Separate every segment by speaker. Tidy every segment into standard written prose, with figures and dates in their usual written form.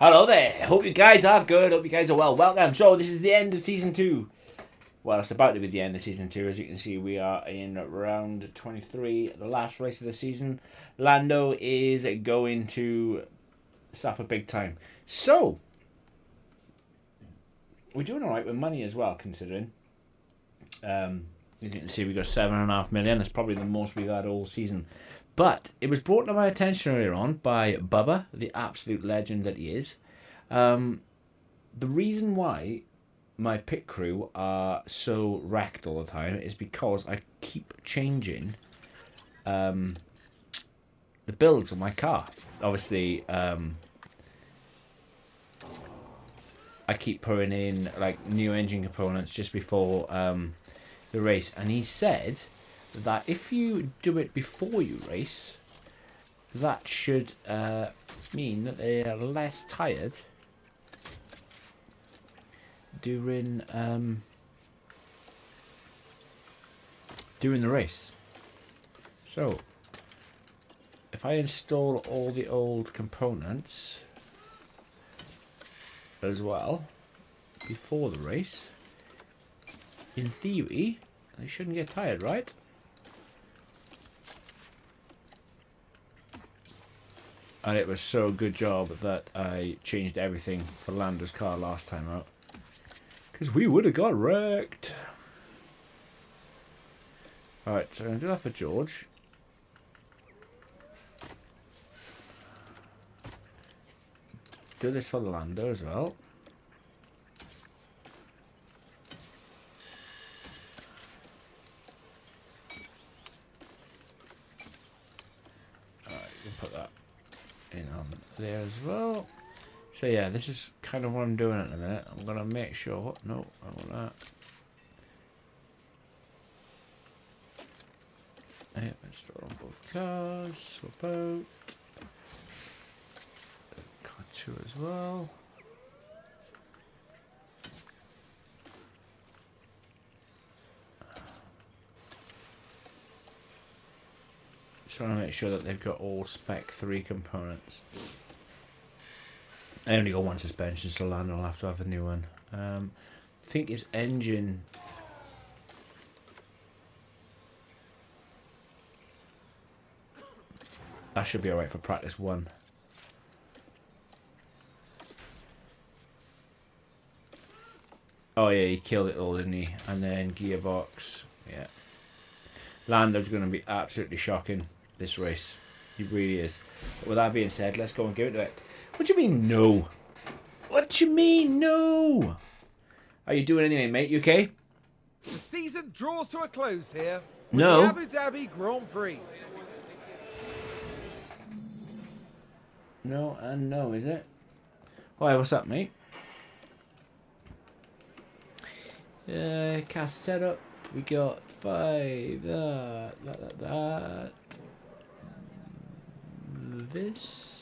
Speaker 1: Hello there. Hope you guys are good. Hope you guys are well. Welcome. So this is the end of season 2. Well, it's about to be the end of season 2. As you can see, we are in round 23, the last race of the season. Lando is going to suffer big time. So we're doing all right with money as well, considering. As you can see, we got 7.5 million. That's probably the most we've had all season. But it was brought to my attention earlier on by Bubba, the absolute legend that he is. The reason why my pit crew are so wrecked all the time is because I keep changing the builds of my car. Obviously, I keep putting in like new engine components just before the race, and he said that if you do it before you race, that should mean that they are less tired during the race. So if I install all the old components as well before the race, in theory they shouldn't get tired, right? And it was so good job that I changed everything for Lando's car last time out, because we would have got wrecked. Alright, so I'm going to do that for George. Do this for Lando as well. Alright, you can put that in on there as well. So yeah, this is kind of what I'm doing at the minute. I'm going to make sure... No, I want that. Yep, install on both cars. Swap out. Car 2 as well. Just want to make sure that they've got all spec 3 components. I only got one suspension, so Lando will have to have a new one. I think his engine... That should be alright for practice 1. Oh yeah, he killed it all, didn't he? And then gearbox. Yeah. Lando's going to be absolutely shocking this race. He really is. But with that being said, let's go and give it to it. What do you mean, no? What do you mean, no? How you doing anyway, mate? You okay?
Speaker 2: The season draws to a close here with
Speaker 1: No.
Speaker 2: the Abu Dhabi Grand Prix.
Speaker 1: No and no, is it? Why, what's up, mate? Cast setup. We got 5. That. This.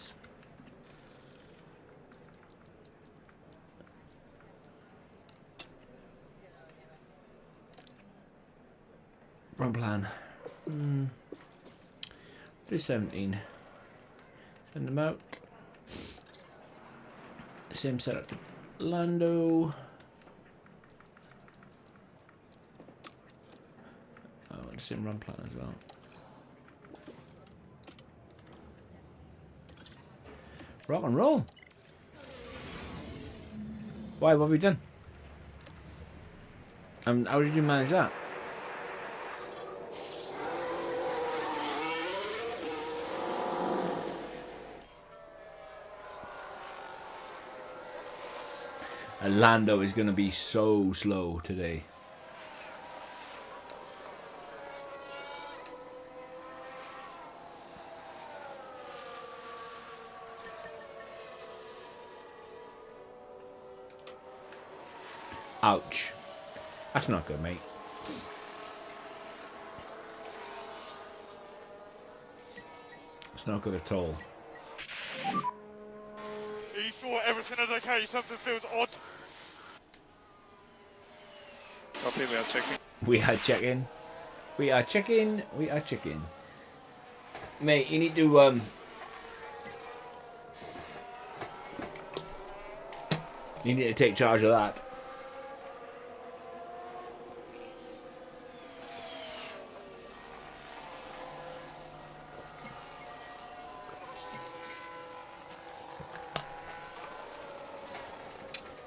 Speaker 1: Wrong plan. Do 17. Send them out. Same setup for Lando. Oh, the same run plan as well. Rock and roll. Why? What have we done? How did you manage that? And Lando is going to be so slow today. Ouch. That's not good, mate. It's not good at all.
Speaker 3: Are you sure everything is okay? Something feels odd. Copy, we are checking.
Speaker 1: We are checking. We are checking. We are checking. Mate, you need to You need to take charge of that.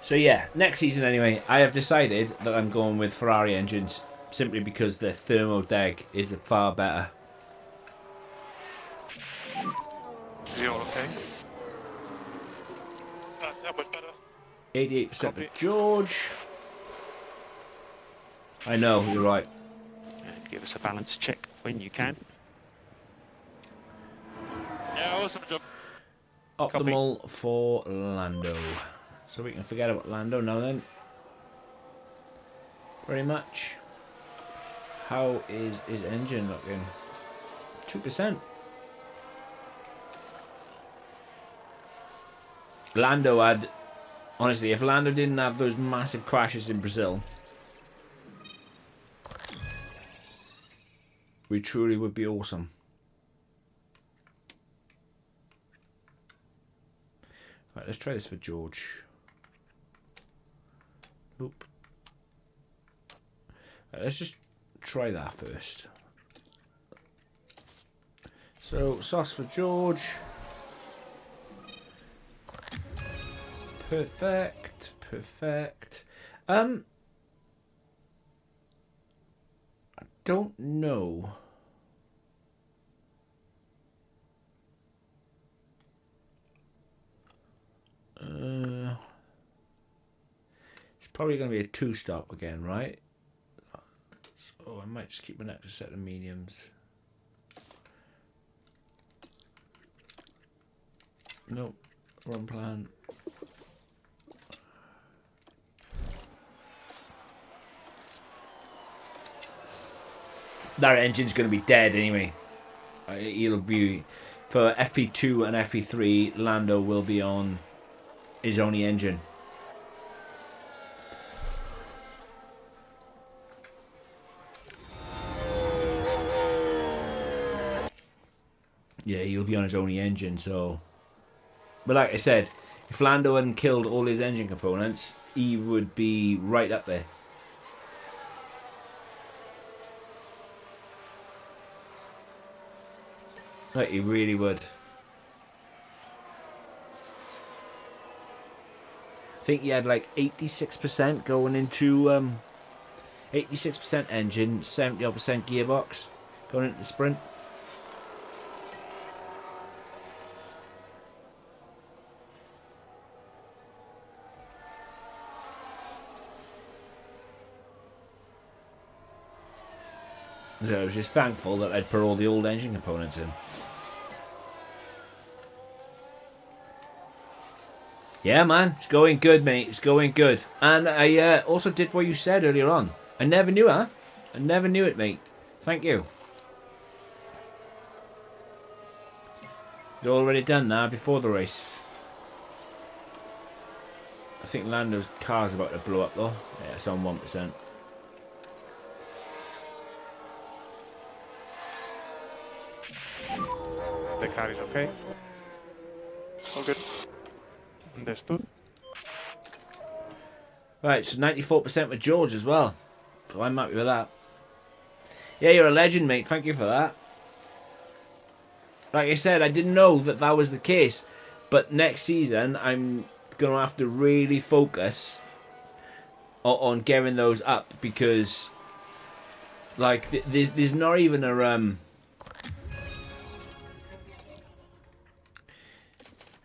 Speaker 1: So yeah, next season anyway, I have decided that I'm going with Ferrari engines simply because the thermo deg is far better.
Speaker 3: Is he all okay? That much better.
Speaker 1: 88% for
Speaker 3: Copy.
Speaker 1: George. I know, you're right.
Speaker 4: And give us a balance check when you can.
Speaker 3: Yeah, awesome job.
Speaker 1: Optimal for Lando. So we can forget about Lando now then. Pretty much. How is his engine looking? 2%. Lando had... Honestly, if Lando didn't have those massive crashes in Brazil, we truly would be awesome. Right, let's try this for George. Oop. Right, let's just try that first. So, sauce for George. Perfect. Perfect. I don't know. It's probably going to be a two-stop again, right? So I might just keep an extra set of mediums. Nope, wrong plan. That engine's going to be dead anyway. He'll be... For FP2 and FP3, Lando will be on his only engine. Yeah, he'll be on his only engine, so... But like I said, if Lando hadn't killed all his engine components, he would be right up there. Like, he really would. I think he had like 86% going into 86% engine, 70% gearbox going into the sprint. So I was just thankful that I'd put all the old engine components in. Yeah, man, it's going good, mate. It's going good. And I also did what you said earlier on. I never knew, huh? I never knew it, mate. Thank you. You'd already done that before the race. I think Lando's car's about to blow up, though. Yeah, it's on 1%.
Speaker 3: The car is okay. All good. Understood.
Speaker 1: Right, so 94% with George as well. So I'm happy with that. Yeah, you're a legend, mate. Thank you for that. Like I said, I didn't know that that was the case. But next season, I'm going to have to really focus on getting those up. Because, like, there's not even a...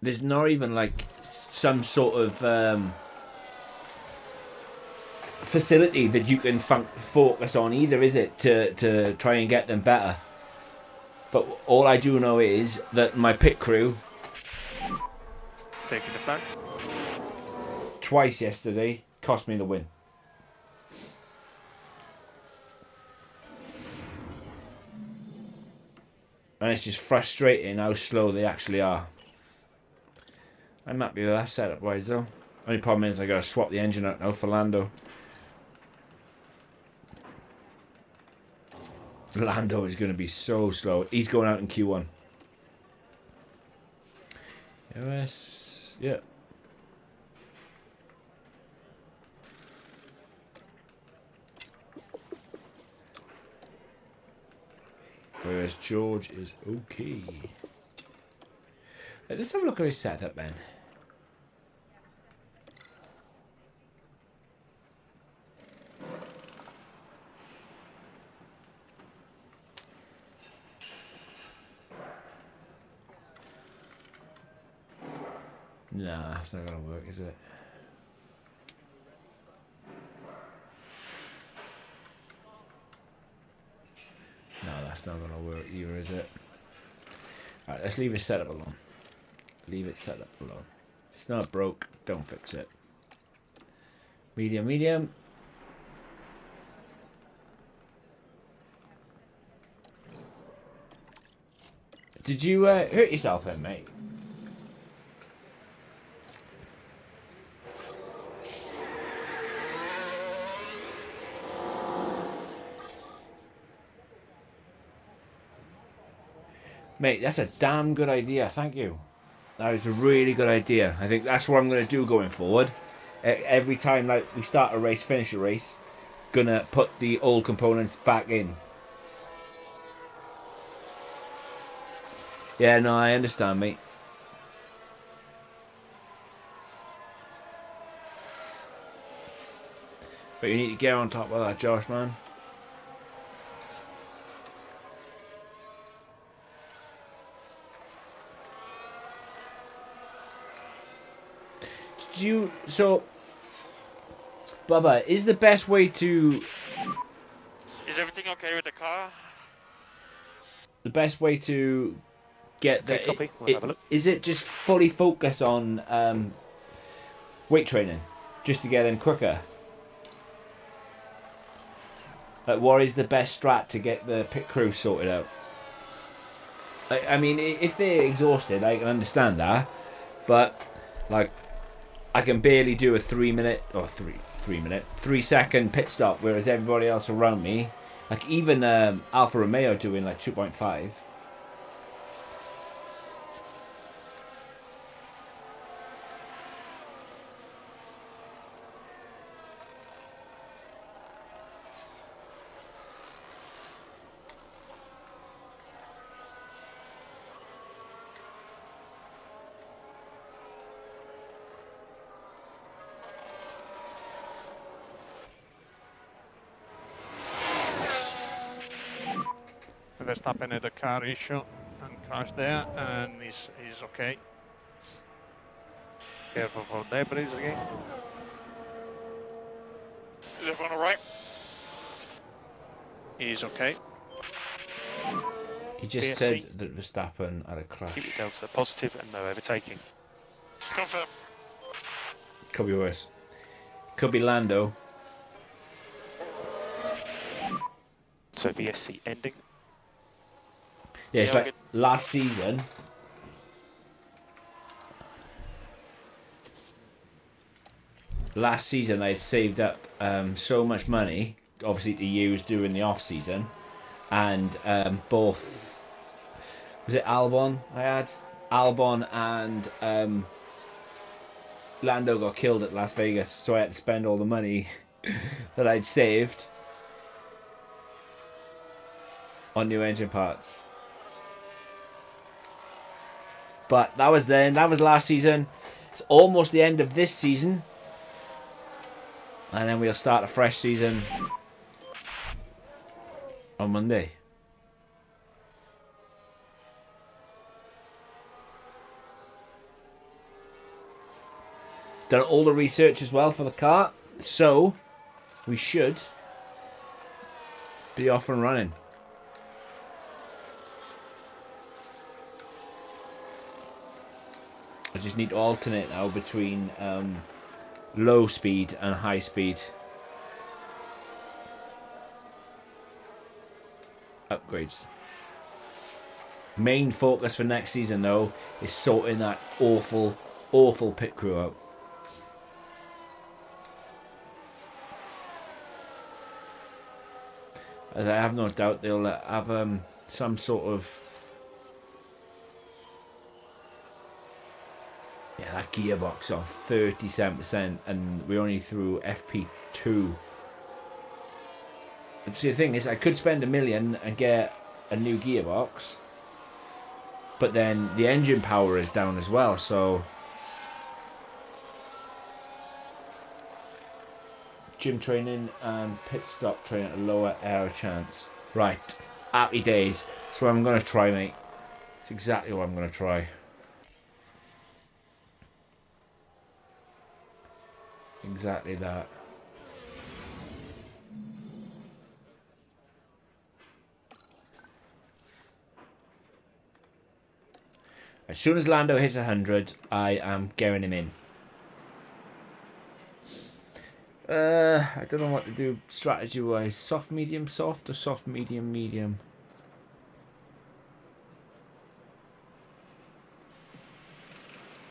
Speaker 1: There's not even, like, some sort of facility that you can focus on either, is it, to try and get them better. But all I do know is that my pit crew...
Speaker 3: Taking the flag.
Speaker 1: Twice yesterday cost me the win. And it's just frustrating how slow they actually are. I'm happy with that setup wise though. Only problem is I gotta swap the engine out now for Lando. Lando is gonna be so slow. He's going out in Q1. Yes. Yeah. Whereas George is okay. Let's have a look at his setup then. Nah, that's not gonna work, is it? No, that's not gonna work either, is it? Alright, let's leave it set up alone. Leave it set up alone. If it's not broke, don't fix it. Medium, medium. Did you hurt yourself then, mate? Mate, that's a damn good idea. Thank you. That is a really good idea. I think that's what I'm going to do going forward. Every time like we start a race, finish a race, gonna put the old components back in. Yeah, no, I understand, mate. But you need to get on top of that, Josh, man. So, Bubba, is the best way to...
Speaker 3: Is everything okay with the car?
Speaker 1: The best way to get the...
Speaker 4: Okay, copy. We'll have a look.
Speaker 1: Is it just fully focus on weight training? Just to get in quicker? Like, what is the best strat to get the pit crew sorted out? I mean, if they're exhausted, I can understand that. But, like... I can barely do a 3 second pit stop, whereas everybody else around me, like even Alfa Romeo doing like 2.5.
Speaker 3: Verstappen had a car issue and crashed there, and he's okay. Careful for debris again. Is everyone alright? He's okay.
Speaker 1: He just
Speaker 4: BSC.
Speaker 1: said that Verstappen had a crash.
Speaker 4: Keep it delta positive and no overtaking.
Speaker 3: Confirm.
Speaker 1: Could be worse. Could be Lando.
Speaker 4: So VSC ending.
Speaker 1: Yeah, it's
Speaker 3: Yeah,
Speaker 1: like
Speaker 3: good.
Speaker 1: last season. Last season, I saved up so much money, obviously to use during the off season, and both was it Albon? I had Albon and Lando got killed at Las Vegas, so I had to spend all the money that I'd saved on new engine parts. But that was then. That was last season. It's almost the end of this season. And then we'll start a fresh season on Monday. Done all the research as well for the car. So, we should be off and running. I just need to alternate now between low speed and high speed upgrades. Main focus for next season though is sorting that awful pit crew out. As I have no doubt they'll have some sort of... Yeah, that gearbox on 37%, and we're only through FP2. See, the thing is, I could spend $1 million and get a new gearbox, but then the engine power is down as well, so gym training and pit stop training to lower error chance. Right, happy days. That's what I'm going to try, mate. It's exactly what I'm going to try. Exactly that. As soon as Lando hits 100, I am getting him in. I don't know what to do strategy-wise. Soft, medium, soft, or soft, medium, medium?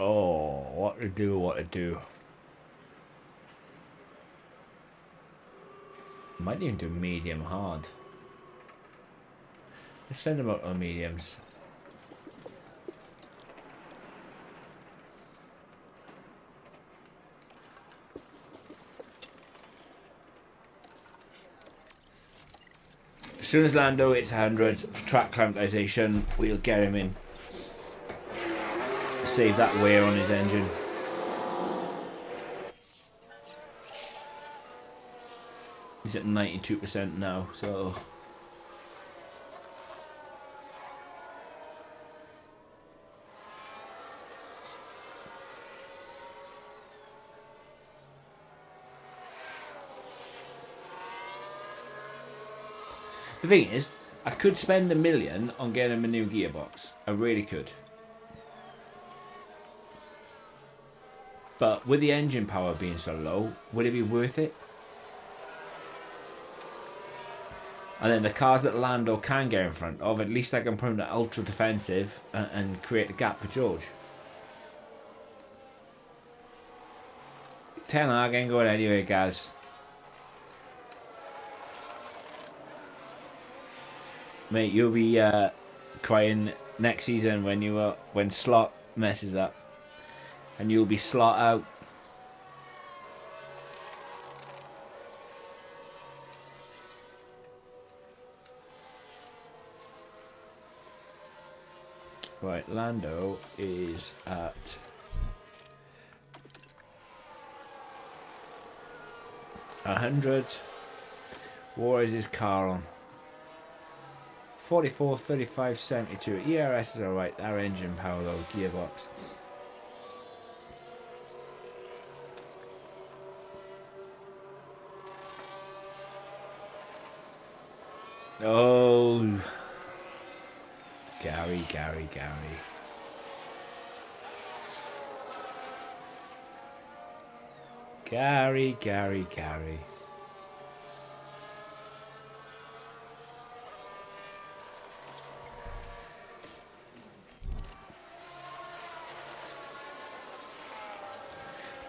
Speaker 1: Oh, what to do, what to do. Might even do medium hard. Let's send them out on mediums. As soon as Lando hits 100, track climatization, we'll get him in. Save that wear on his engine. He's at 92% now, so... The thing is, I could spend $1 million on getting him a new gearbox. I really could. But with the engine power being so low, would it be worth it? And then the cars that Lando can get in front of, at least I can put him to ultra defensive and create a gap for George. Ten Hag ain't going anywhere, guys. Mate, you'll be crying next season when Slot messes up, and you'll be Slot out. Right, Lando is at 100. What is his car on? 44, 35, 72. ERS is alright. Our engine power though, gearbox. Oh, Gary. Gary.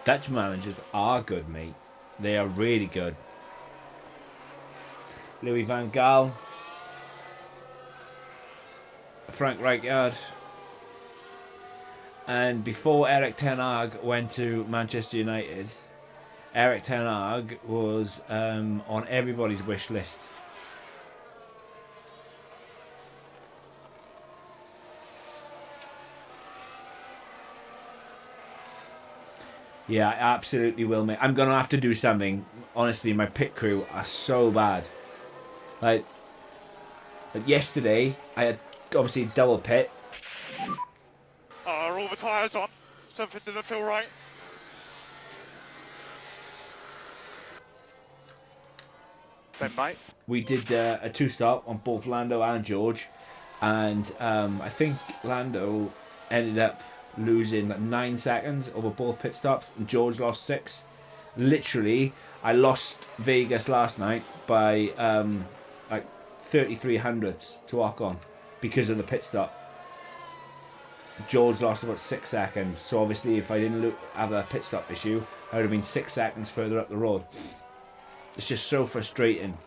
Speaker 1: Dutch managers are good, mate. They are really good. Louis van Gaal, Frank Rijkaard, and before Erik ten Hag went to Manchester United, Erik ten Hag was on everybody's wish list. Yeah, I absolutely will, mate. I'm going to have to do something. Honestly, my pit crew are so bad. Like yesterday, I had obviously double pit.
Speaker 3: Are all the tyres on? Something doesn't feel right. Then, mate.
Speaker 1: We did a two-stop on both Lando and George. And I think Lando ended up losing like 9 seconds over both pit stops, and George lost 6. Literally, I lost Vegas last night by like 33 hundredths to Ocon because of the pit stop. George lost about 6 seconds, so obviously if I didn't have a pit stop issue, I would have been 6 seconds further up the road. It's just so frustrating.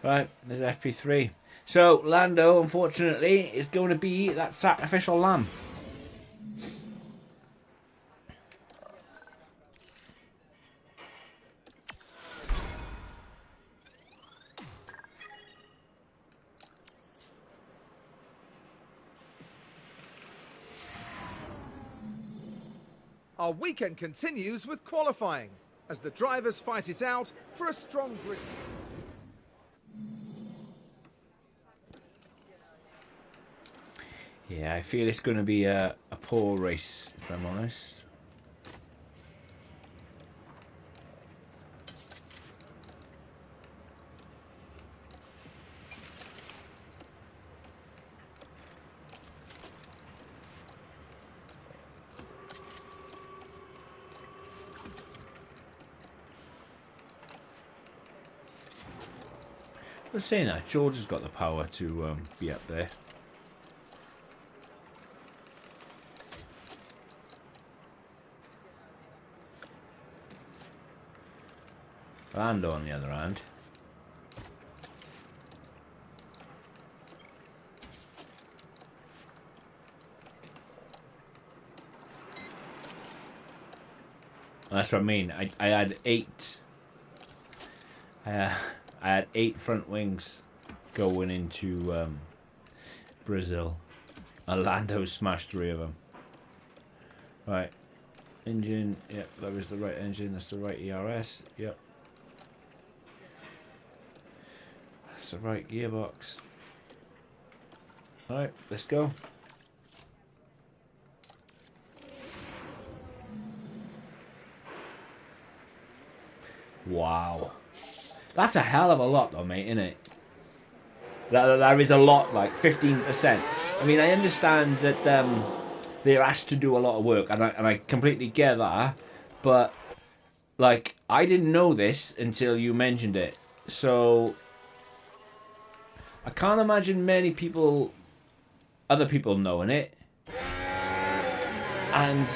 Speaker 1: Right, there's FP3. So, Lando, unfortunately, is going to be that sacrificial lamb.
Speaker 2: Our weekend continues with qualifying as the drivers fight it out for a strong grid.
Speaker 1: Yeah, I feel it's going to be a poor race, if I'm honest. I was saying that George has got the power to be up there. Lando, on the other hand, that's what I mean. I had 8. I had 8 front wings going into Brazil. And Lando smashed 3 of them. Right, engine. Yep, that was the right engine. That's the right ERS. Yep. That's the right gearbox. Alright, let's go. Wow. That's a hell of a lot though, mate, isn't it? That is a lot, like 15%. I mean, I understand that they're asked to do a lot of work, and I completely get that, but like, I didn't know this until you mentioned it. So I can't imagine many people, other people knowing it. And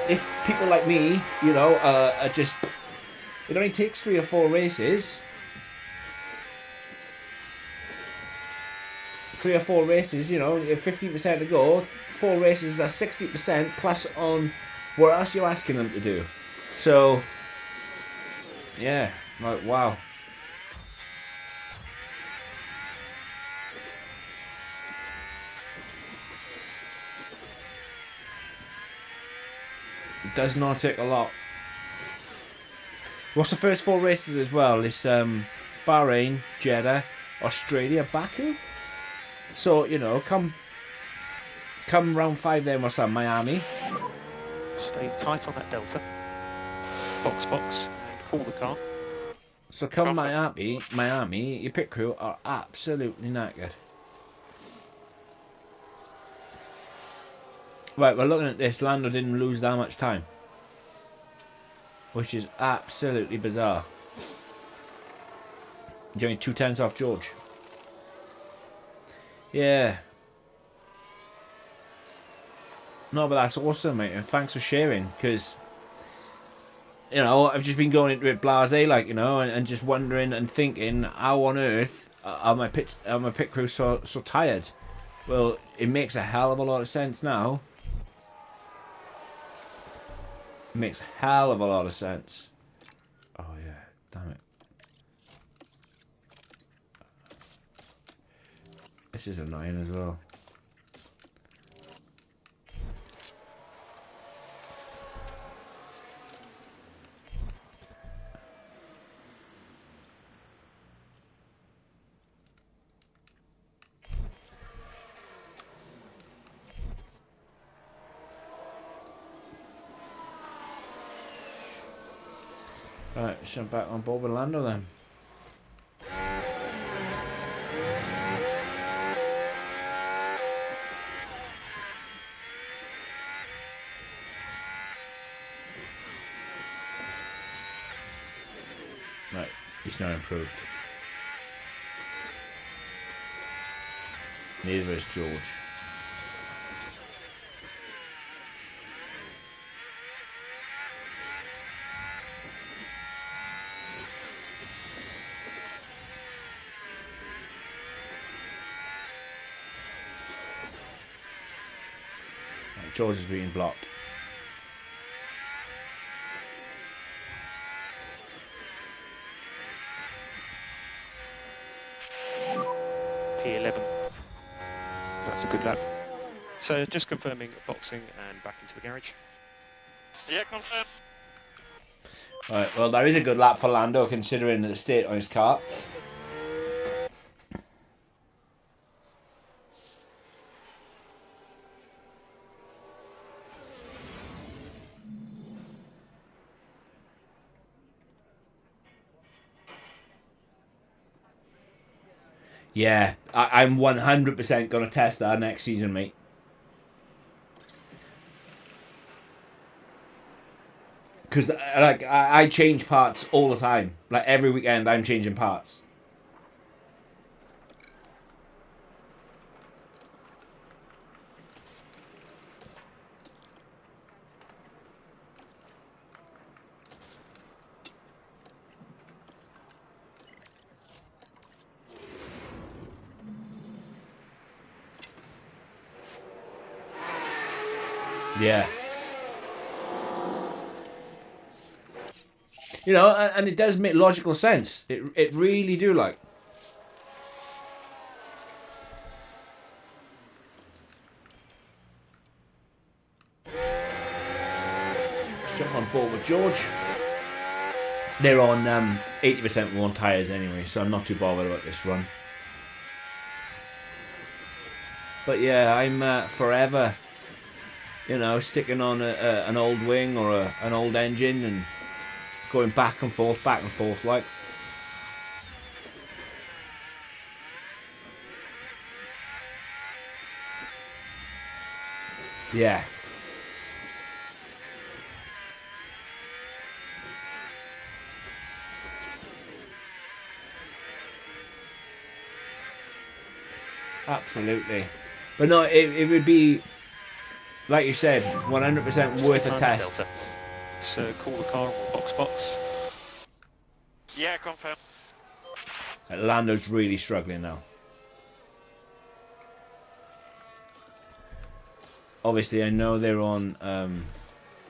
Speaker 1: if people like me, you know, are just, it only takes 3 or 4 races. 3 or 4 races, you know, 15% to go. 4 races are 60% plus on what else you're asking them to do. So, yeah, like, wow. It does not take a lot. What's the first 4 races as well? It's Bahrain, Jeddah, Australia, Baku. So, you know, come round 5 then, what's that, Miami?
Speaker 4: Stay tight on that delta. Box, and call the car.
Speaker 1: So come Miami, your pit crew are absolutely knackered. Right, we're looking at this. Lando didn't lose that much time, which is absolutely bizarre. He's only 2/10 off George. Yeah. No, but that's awesome, mate. And thanks for sharing, because, you know, I've just been going into it blasé, like, you know, and just wondering and thinking, how on earth are my pit crew so tired? Well, it makes a hell of a lot of sense now. It makes a hell of a lot of sense. Oh yeah, damn it. This is annoying as well. Right, jump back on board with Lando then. Right, he's not improved. Neither is George. George is being blocked.
Speaker 4: P11. That's a good lap. So just confirming boxing and back into the garage.
Speaker 3: Yeah, confirm.
Speaker 1: Alright, well, that is a good lap for Lando considering the state on his car. Yeah, I'm 100% going to test that next season, mate. Because, like, I change parts all the time. Like, every weekend I'm changing parts. Yeah. You know, and it does make logical sense. It really do, like. Let's jump on board with George. They're on 80% worn tyres anyway, so I'm not too bothered about this run. But yeah, I'm forever, you know, sticking on an old wing or an old engine and going back and forth, like. Yeah. Absolutely. But no, it would be, like you said, 100% worth a test.
Speaker 4: Delta. So call the car and box.
Speaker 3: Yeah, confirm.
Speaker 1: Lando's really struggling now. Obviously, I know they're on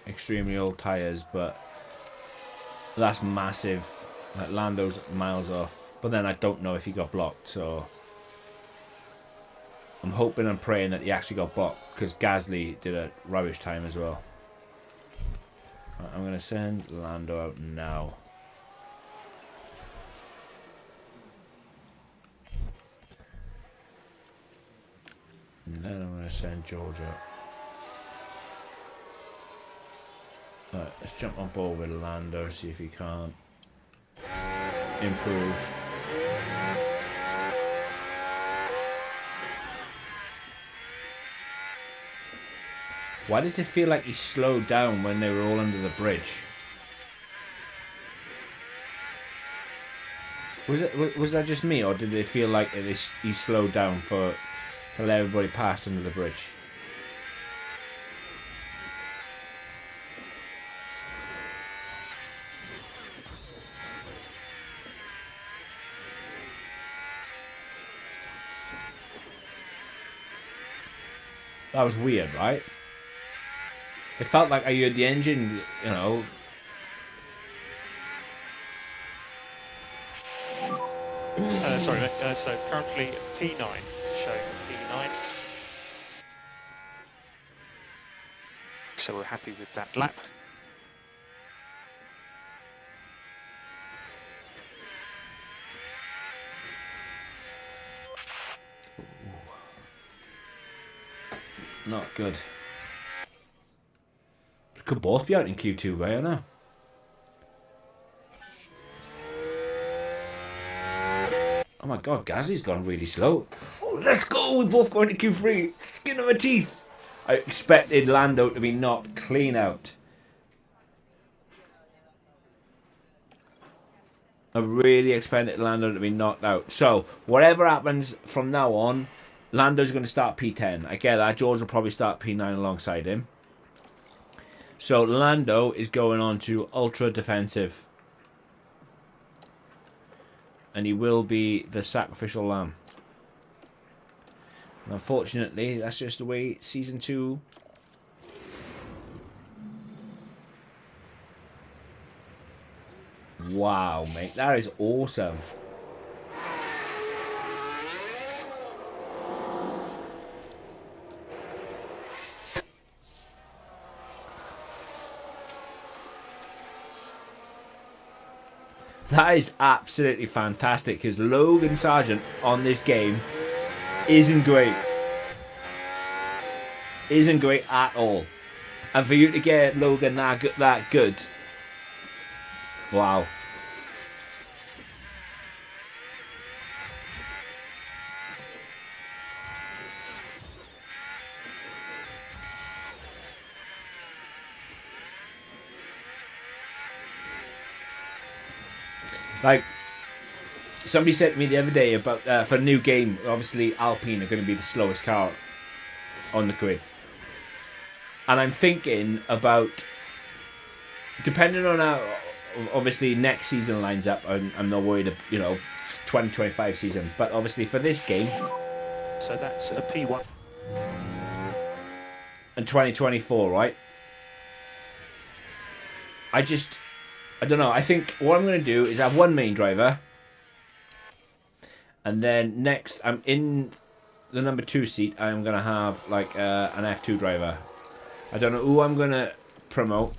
Speaker 1: extremely old tyres, but that's massive. Lando's miles off. But then I don't know if he got blocked, so I'm hoping and praying that he actually got blocked, because Gasly did a rubbish time as well. Right, I'm going to send Lando out now. And then I'm going to send George out. Alright, let's jump on board with Lando, see if he can't improve. Why does it feel like he slowed down when they were all under the bridge? Was that just me, or did it feel like he slowed down to let everybody pass under the bridge? That was weird, right? It felt like I heard the engine, you know.
Speaker 4: Sorry, mate. So currently P9, showing P9. So we're happy with that lap.
Speaker 1: Not good. Could both be out in Q2, right? I know. Oh my god, Gasly's gone really slow. Oh, let's go! We're both going to Q3. Skin of my teeth. I expected Lando to be knocked clean out. I really expected Lando to be knocked out. So, whatever happens from now on, Lando's going to start P10. I get that. George will probably start P9 alongside him. So, Lando is going on to ultra defensive. And he will be the sacrificial lamb. And unfortunately, that's just the way Season 2 Wow, mate. That is awesome. That is absolutely fantastic because Logan Sargent on this game isn't great. Isn't great at all. And for you to get Logan that good. Wow. Like, somebody said to me the other day about for a new game, obviously Alpine are going to be the slowest car on the grid. And I'm thinking about, depending on how, obviously next season lines up, I'm not worried, 2025 season. But obviously for this game.
Speaker 4: So that's a P1.
Speaker 1: And 2024, right? I don't know. I think what I'm going to do is have one main driver. And then next, I'm in the number 2 seat. I'm going to have like an F2 driver. I don't know who I'm going to promote.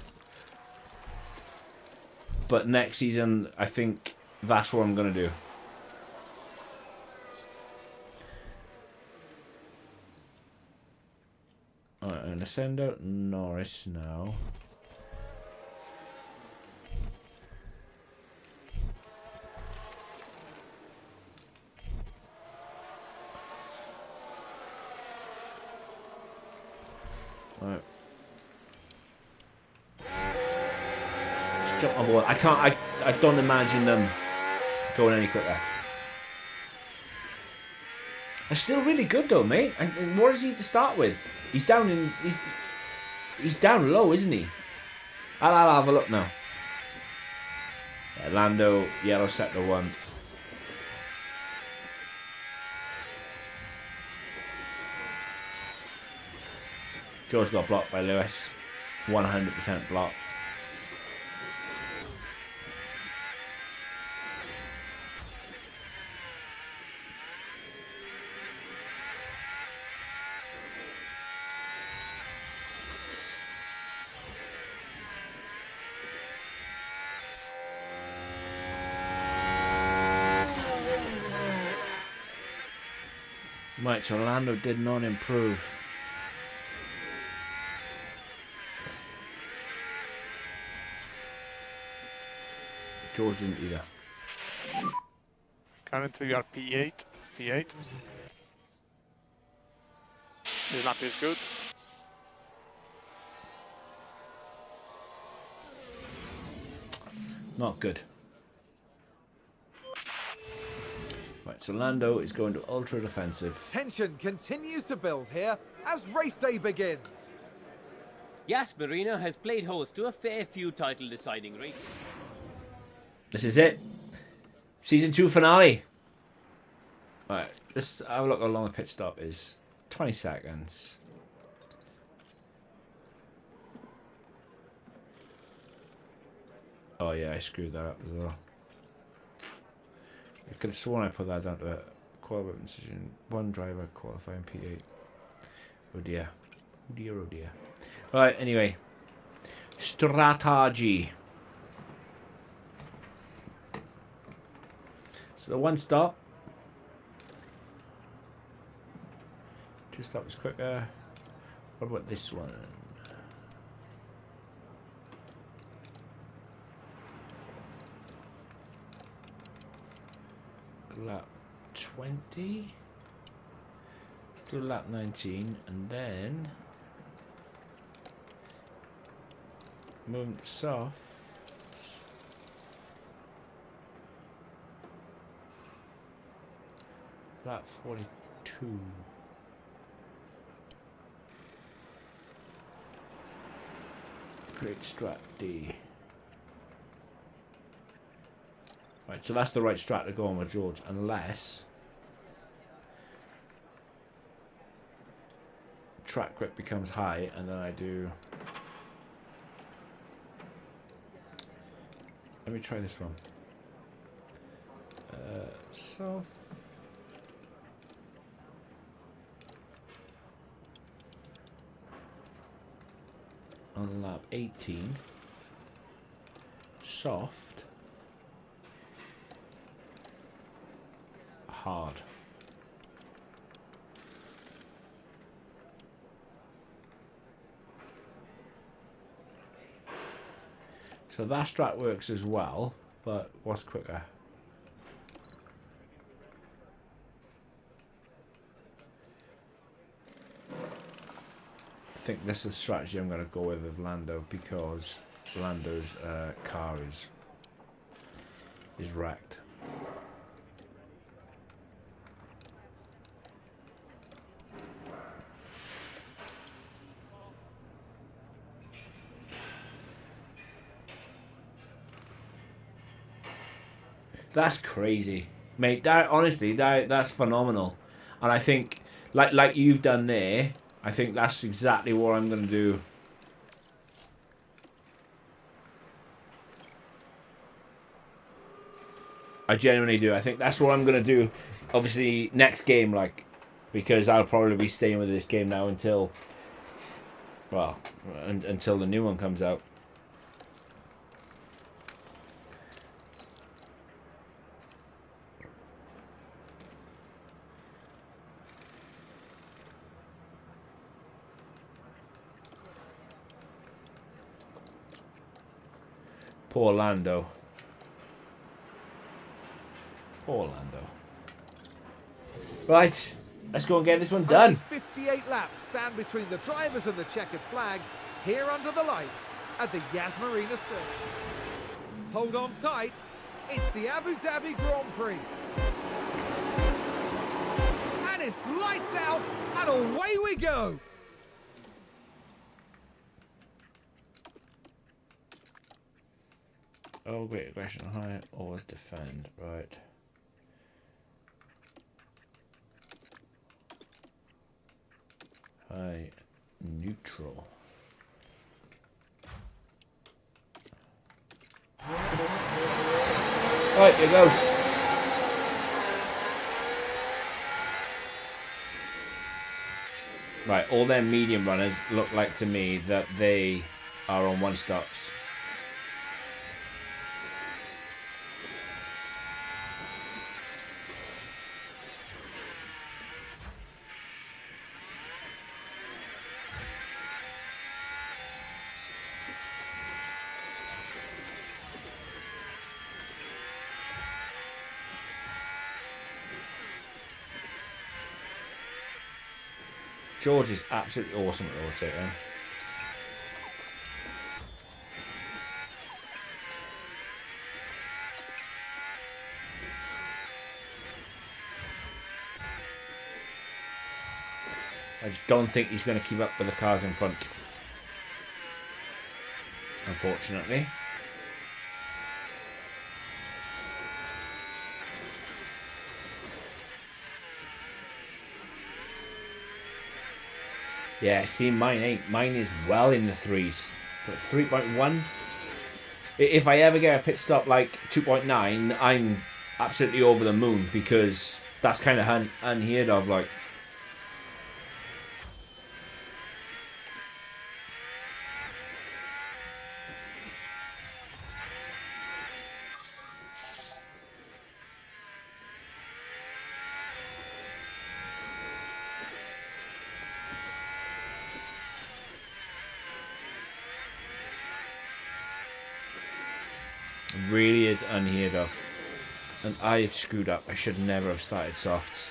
Speaker 1: But next season, I think that's what I'm going to do. Alright, I'm going to send out Norris now. Alright. Just jump on board. I don't imagine them going any quicker. They're still really good though, mate. And what is he to start with? He's down low, isn't he? I'll have a look now. Yeah, Lando, yellow sector 1. George got blocked by Lewis. 100% blocked. Right, so Lando did not improve. George didn't either.
Speaker 3: Currently we are P8. His lap is good.
Speaker 1: Not good. Right, so Lando is going to ultra defensive.
Speaker 2: Tension continues to build here as race day begins.
Speaker 5: Yas Marina has played host to a fair few title deciding races.
Speaker 1: This is it. Season 2 finale. Right, let's have a look how long the pit stop is. 20 seconds. Oh yeah, I screwed that up as well. I could have sworn I put that down to a qualifying decision. One driver qualifying P8. Oh dear. Oh dear, oh dear. Right, anyway. Strategy. So the one stop. 2 stops quicker. What about this one? Lap 20. Let's do lap 19 and then movement soft. Lap 42. Great strat D. Right, so that's the right strat to go on with George, unless track grip becomes high, and then I Let me try this one. Soft. On lap 18. Soft. Hard. So that strat works as well, but what's quicker? I think this is the strategy I'm going to go with Lando, because Lando's car is wrecked. That's crazy, mate. That honestly, that's phenomenal, and I think like you've done there. I think that's exactly what I'm gonna do. I genuinely do. I think that's what I'm gonna do. Obviously, next game, like, because I'll probably be staying with this game now until, well, until the new one comes out. Poor Lando. Poor Lando. Right, let's go and get this one done.
Speaker 2: Only 58 laps stand between the drivers and the checkered flag here under the lights at the Yas Marina Circuit. Hold on tight, it's the Abu Dhabi Grand Prix. And it's lights out and away we go.
Speaker 1: Oh, great aggression high, always defend, right. High, neutral. Right, here goes. Right, all their medium runners look like to me that they are on one stops. George is absolutely awesome at rotating. I just don't think he's going to keep up with the cars in front. Unfortunately. Yeah, see, mine ain't. Mine is well in the threes. But 3.1. If I ever get a pit stop like 2.9, I'm absolutely over the moon, because that's kind of unheard of. Like, really is unheard of. And I have screwed up. I should never have started softs.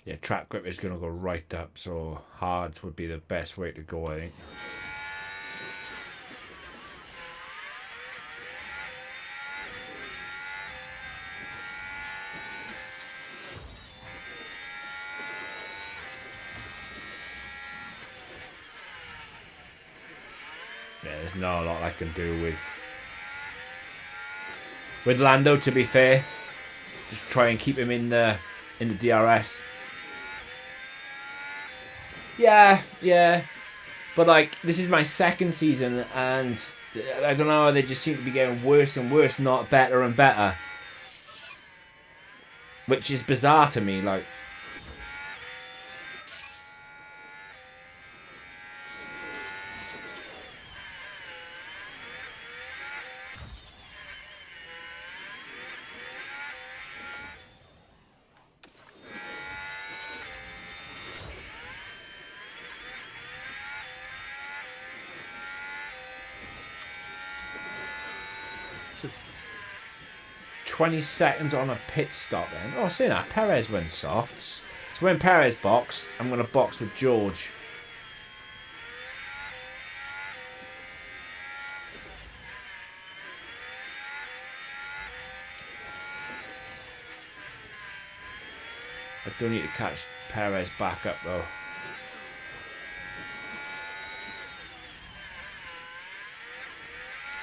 Speaker 1: Yeah, track grip is going to go right up, so hards would be the best way to go, I think. Yeah, there's not a lot I can do with Lando, to be fair. Just try and keep him in the DRS. Yeah. But like, this is my second season, and I don't know, they just seem to be getting worse and worse, not better and better. Which is bizarre to me, like. So 20 seconds on a pit stop then. Oh, see that, Perez went softs. So when Perez boxed, I'm going to box with George. I do need to catch Perez back up though.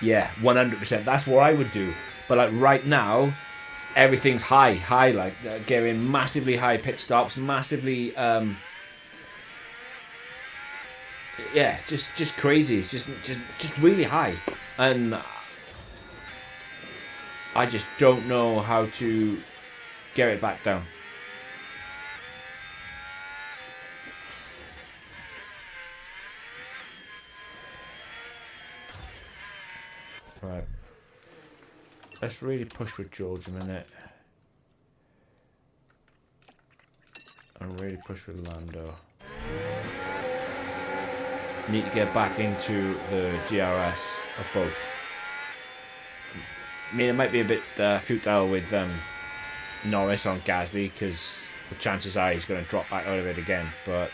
Speaker 1: Yeah, 100%. That's what I would do. But like right now, everything's high, like getting massively high pit stops, massively, yeah, just crazy. It's just really high, and I just don't know how to get it back down. Right. Let's really push with George a minute. And really push with Lando. Need to get back into the DRS of both. I mean, it might be a bit futile with Norris on Gasly, because the chances are he's going to drop back out of it again, but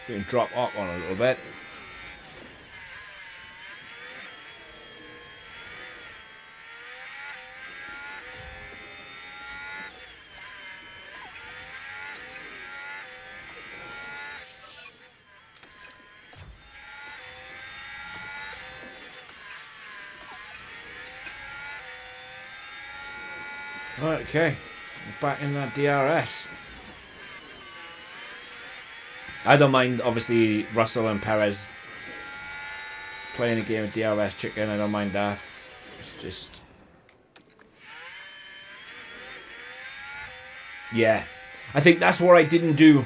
Speaker 1: we can drop up on a little bit. Right, okay, back in that DRS. I don't mind, obviously, Russell and Perez playing a game of DRS chicken. I don't mind that. It's just, yeah, I think that's what I didn't do,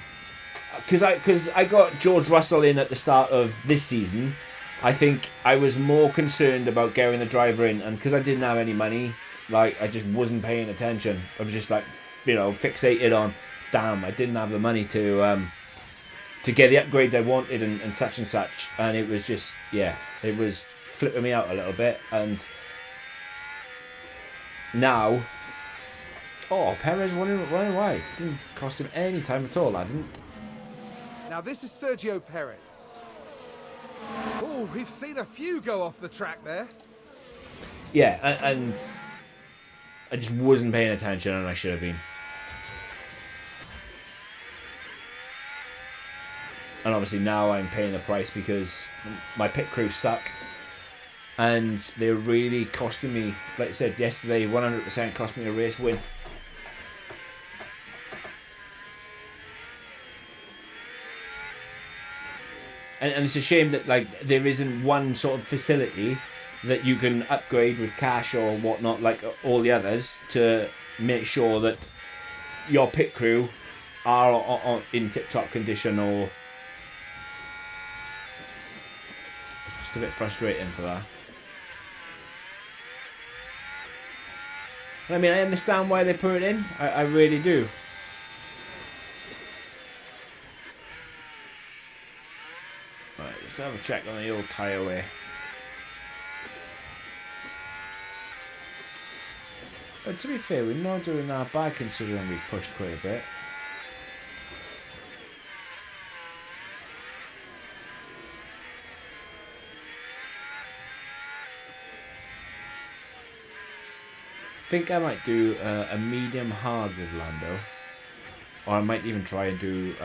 Speaker 1: because I got George Russell in at the start of this season. I think I was more concerned about getting the driver in, and because I didn't have any money, like, I just wasn't paying attention. I was just like, you know, fixated on, damn, I didn't have the money to get the upgrades I wanted and such, and it was just, yeah, it was flipping me out a little bit. And now, oh, Perez running wide, didn't cost him any time at all. I didn't.
Speaker 2: Now this is Sergio Perez. Oh, we've seen a few go off the track there.
Speaker 1: Yeah, and I just wasn't paying attention, and I should have been. And obviously now I'm paying the price because my pit crew suck. And they're really costing me, like I said yesterday, 100% cost me a race win. And it's a shame that, like, there isn't one sort of facility that you can upgrade with cash or whatnot, like all the others, to make sure that your pit crew are in tip-top condition. Or it's just a bit frustrating for that. I mean, I understand why they put it in. I really do. Right, let's have a check on the old tyre wear. But to be fair, we're not doing that bad considering we've pushed quite a bit. think I might do a medium hard with Lando. Or I might even try and do...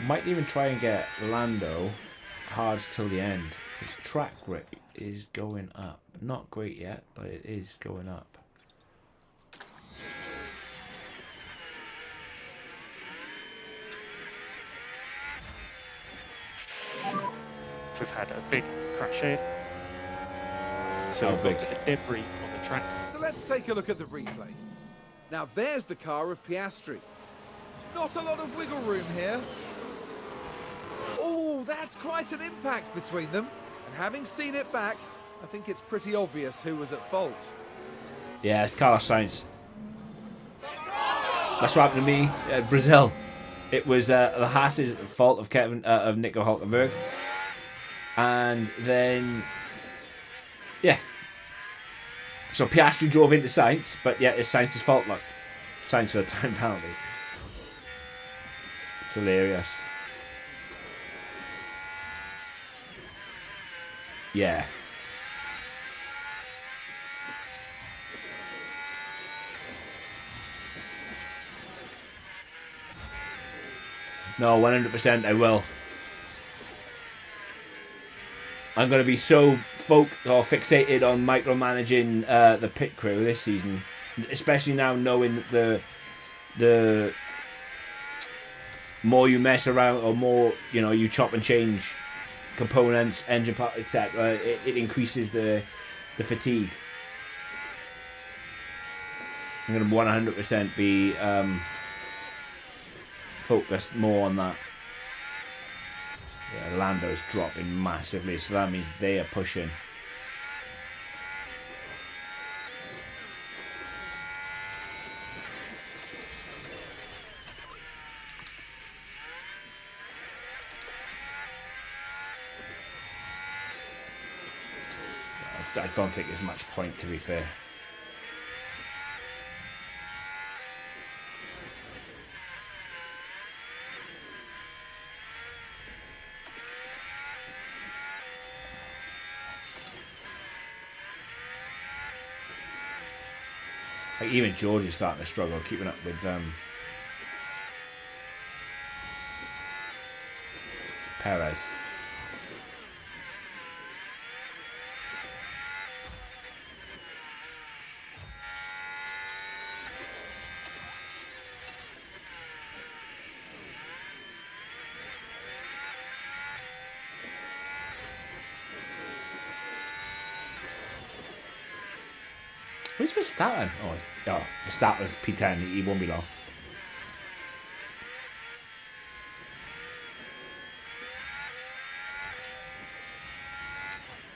Speaker 1: might even try and get Lando hards till the end. His track grip is going up. Not great yet, but it is going up.
Speaker 4: We've had a big crash here. So
Speaker 1: How
Speaker 4: we've
Speaker 1: big?
Speaker 4: got a debris on the track.
Speaker 2: So let's take a look at the replay. Now there's the car of Piastri. Not a lot of wiggle room here. Oh, that's quite an impact between them. And having seen it back, I think it's pretty obvious who was at fault.
Speaker 1: Yeah, it's Carlos Sainz. That's what happened to me at Brazil. It was the Haas's fault of Nico Hulkenberg. And then, yeah. So Piastri drove into Sainz, but yeah, it's Sainz's fault. Look, Sainz for a time penalty. It's hilarious. Yeah. No, 100% I will. I'm going to be so fixated on micromanaging the pit crew this season, especially now knowing that the more you mess around or more you chop and change components, engine part, etc. It increases the fatigue. I'm going to 100% be focused more on that. Yeah, Lando's dropping massively, so that means they are pushing. I don't think there's much point, to be fair. Like even George is starting to struggle keeping up with Perez. Who's Verstappen? Oh, yeah, Verstappen's P10. He won't be long.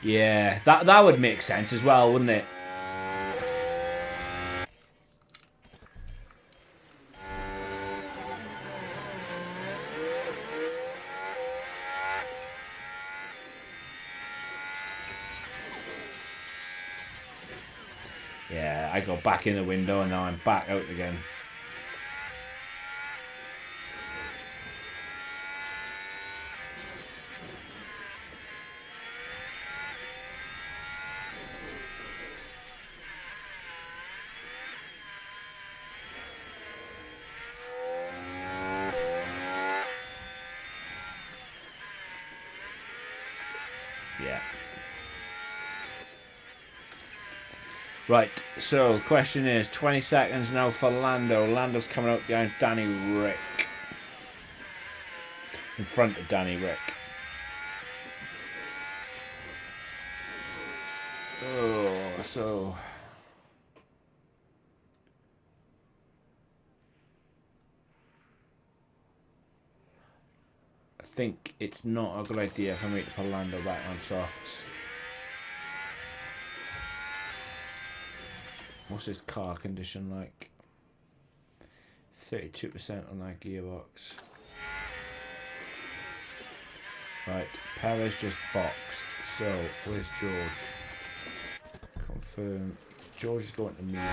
Speaker 1: Yeah, that would make sense as well, wouldn't it? Yeah, I go back in the window and now I'm back out again. Yeah. Right, so question is 20 seconds now for Lando. Lando's coming out behind Danny Rick. In front of Danny Rick. Oh, so I think it's not a good idea for me to put Lando back on softs. What's his car condition like? 32% on that gearbox. Right, Perez just boxed. So, where's George? Confirm. George is going to mediums.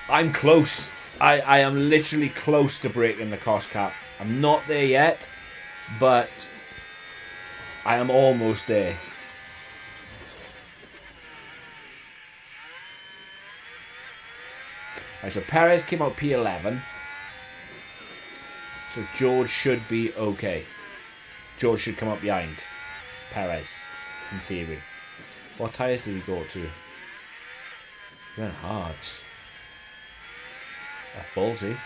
Speaker 1: I'm close. I am literally close to breaking the cost cap. I'm not there yet, but I am almost there. Right, so Perez came out P11. So George should be okay. George should come up behind Perez, in theory. What tyres did he go to? He went hards. That's ballsy.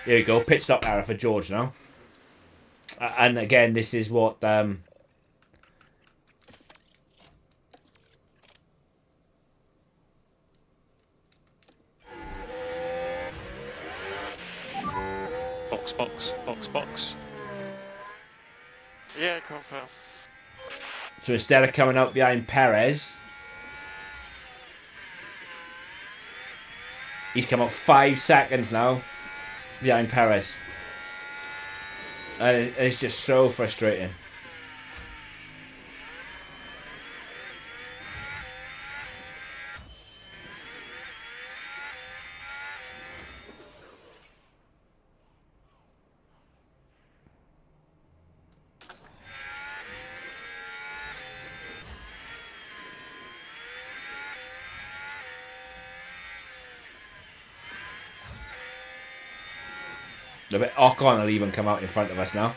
Speaker 1: Here we go, pit stop error for George now. And again, this is what...
Speaker 4: Box.
Speaker 3: Yeah, confirm.
Speaker 1: So instead of coming out behind Perez, he's come out 5 seconds now behind Perez. And it's just so frustrating. Ocon will even come out in front of us now.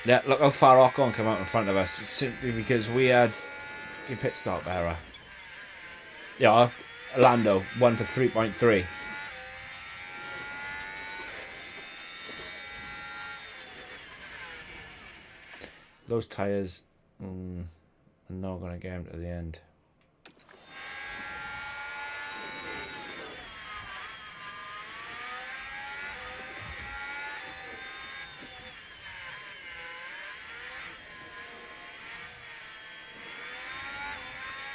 Speaker 1: Yeah, look how far Ocon come out in front of us. It's simply because we had fucking pit stop error. Yeah, Lando, 1 for 3.3. Those tyres are not going to get him to the end.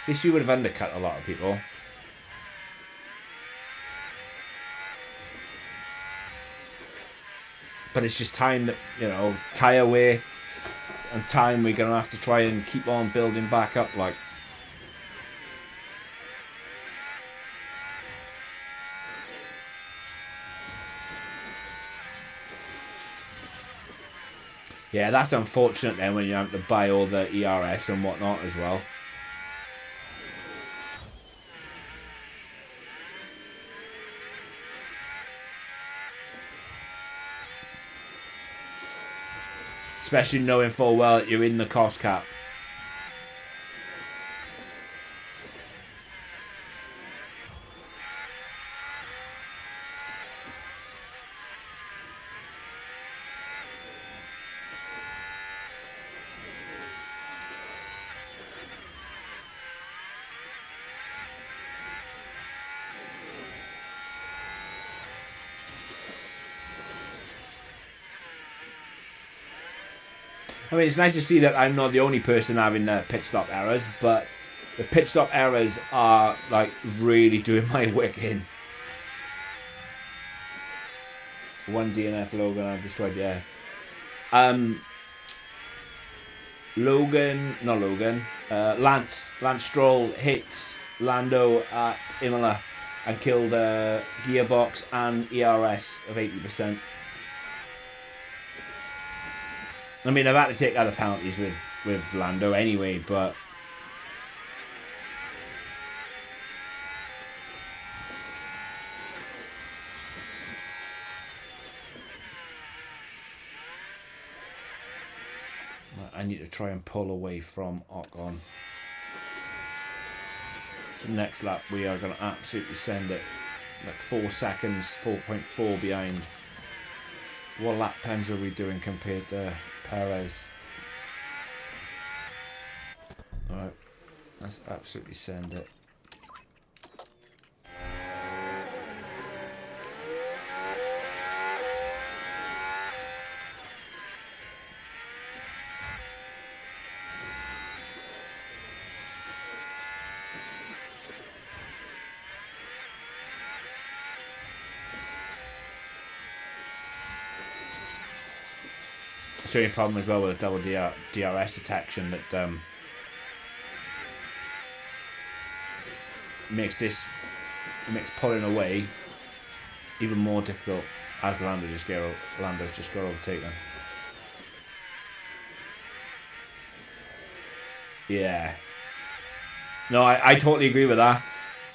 Speaker 1: This we would have undercut a lot of people. But it's just time that, you know, tyre wear and time we're going to have to try and keep on building back up like. Yeah, that's unfortunate then when you have to buy all the ERS and whatnot as well. Especially knowing full well that you're in the cost cap. I mean, it's nice to see that I'm not the only person having pit stop errors, but the pit stop errors are like really doing my wick in. One DNF Logan I've destroyed, yeah. Lance Stroll hits Lando at Imola and killed gearbox and ERS of 80%. I mean, I've had to take other penalties with Lando anyway, but I need to try and pull away from Ocon. So next lap, we are going to absolutely send it like 4 seconds, 4.4 behind. What lap times are we doing compared to Perez? Alright, let's absolutely send it. It's the only problem as well with a double DRS detection that makes pulling away even more difficult as Lando's just got overtaken. Yeah. No, I totally agree with that.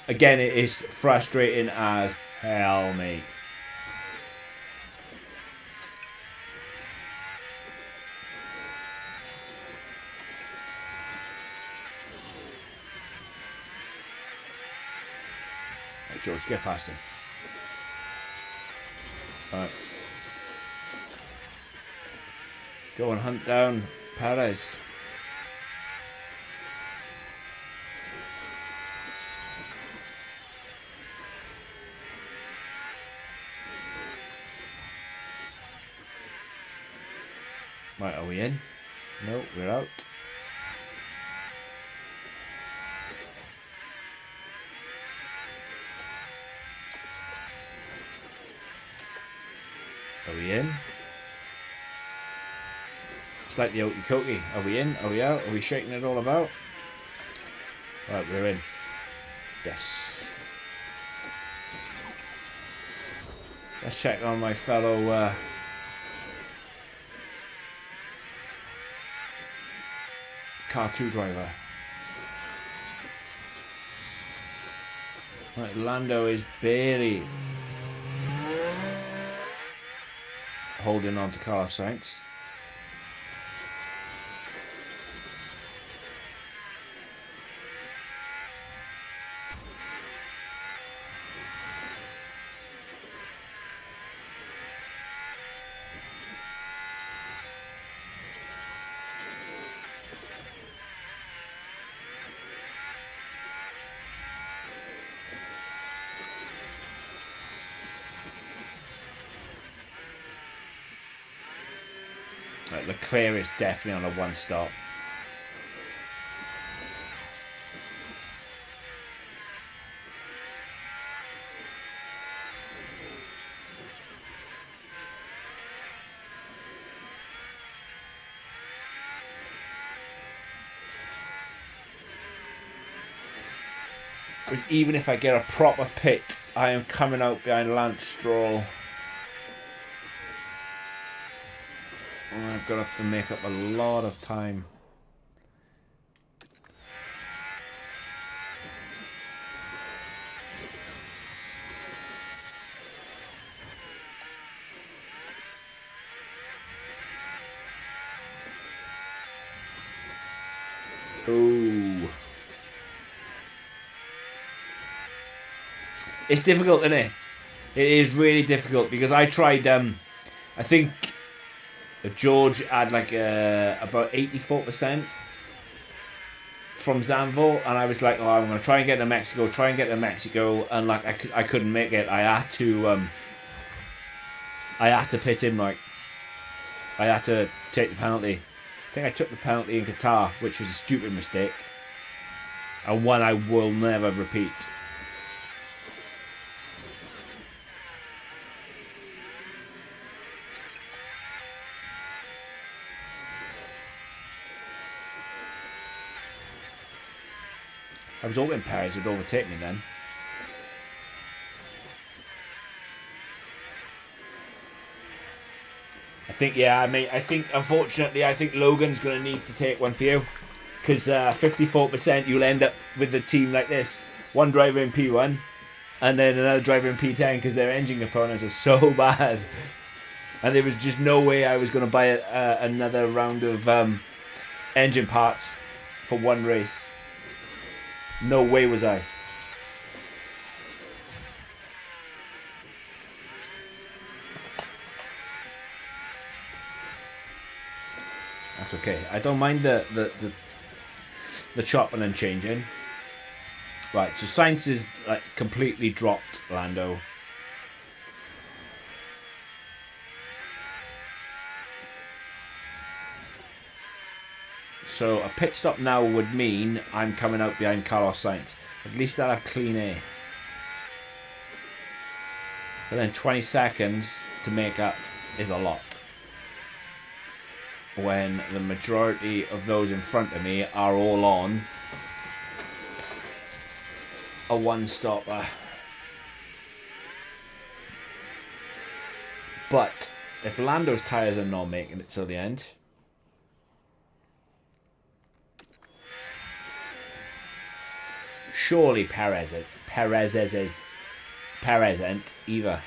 Speaker 1: Again, it is frustrating as hell, mate. Right, George, get past him. Alright. Go and hunt down Perez. Right, are we in? No, we're out. Are we in? It's like the okey cokey. Are we in? Are we out? Are we shaking it all about? Right, we're in. Yes. Let's check on my fellow Car 2 driver. Right, Lando is barely holding on to Carlos Sainz. Right, Leclerc is definitely on a one stop. But even if I get a proper pit, I am coming out behind Lance Stroll. I've got to have to make up a lot of time. Ooh. It's difficult, isn't it? It is really difficult because I tried, I think George had like about 84% from Zambo, and I was like, oh, I'm going to try and get to Mexico, and like I couldn't make it. I had to pit him, like I had to take the penalty. I think I took the penalty in Qatar, which was a stupid mistake, and one I will never repeat. I was hoping Perez would overtake me then. I think unfortunately, I think Logan's going to need to take one for you. Because 54%, you'll end up with a team like this. One driver in P1, and then another driver in P10, because their engine components are so bad. And there was just no way I was going to buy another round of engine parts for one race. No way was I. That's okay. I don't mind the chopping and changing. Right, so Sainz is like completely dropped Lando. So a pit stop now would mean I'm coming out behind Carlos Sainz. At least I'll have clean air. But then 20 seconds to make up is a lot, when the majority of those in front of me are all on a one-stopper. But if Lando's tyres are not making it till the end, surely Perez ain't either.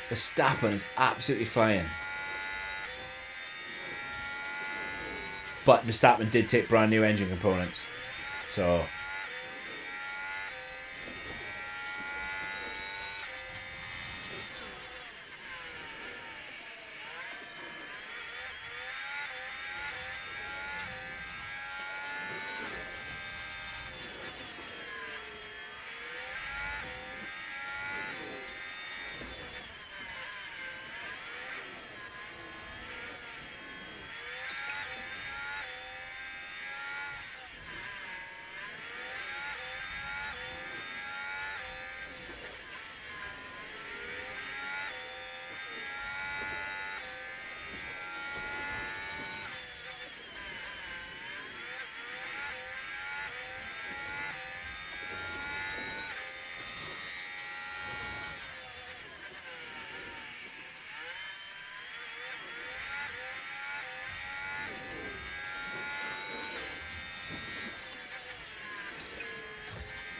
Speaker 1: Verstappen is absolutely flying. But Verstappen did take brand new engine components. So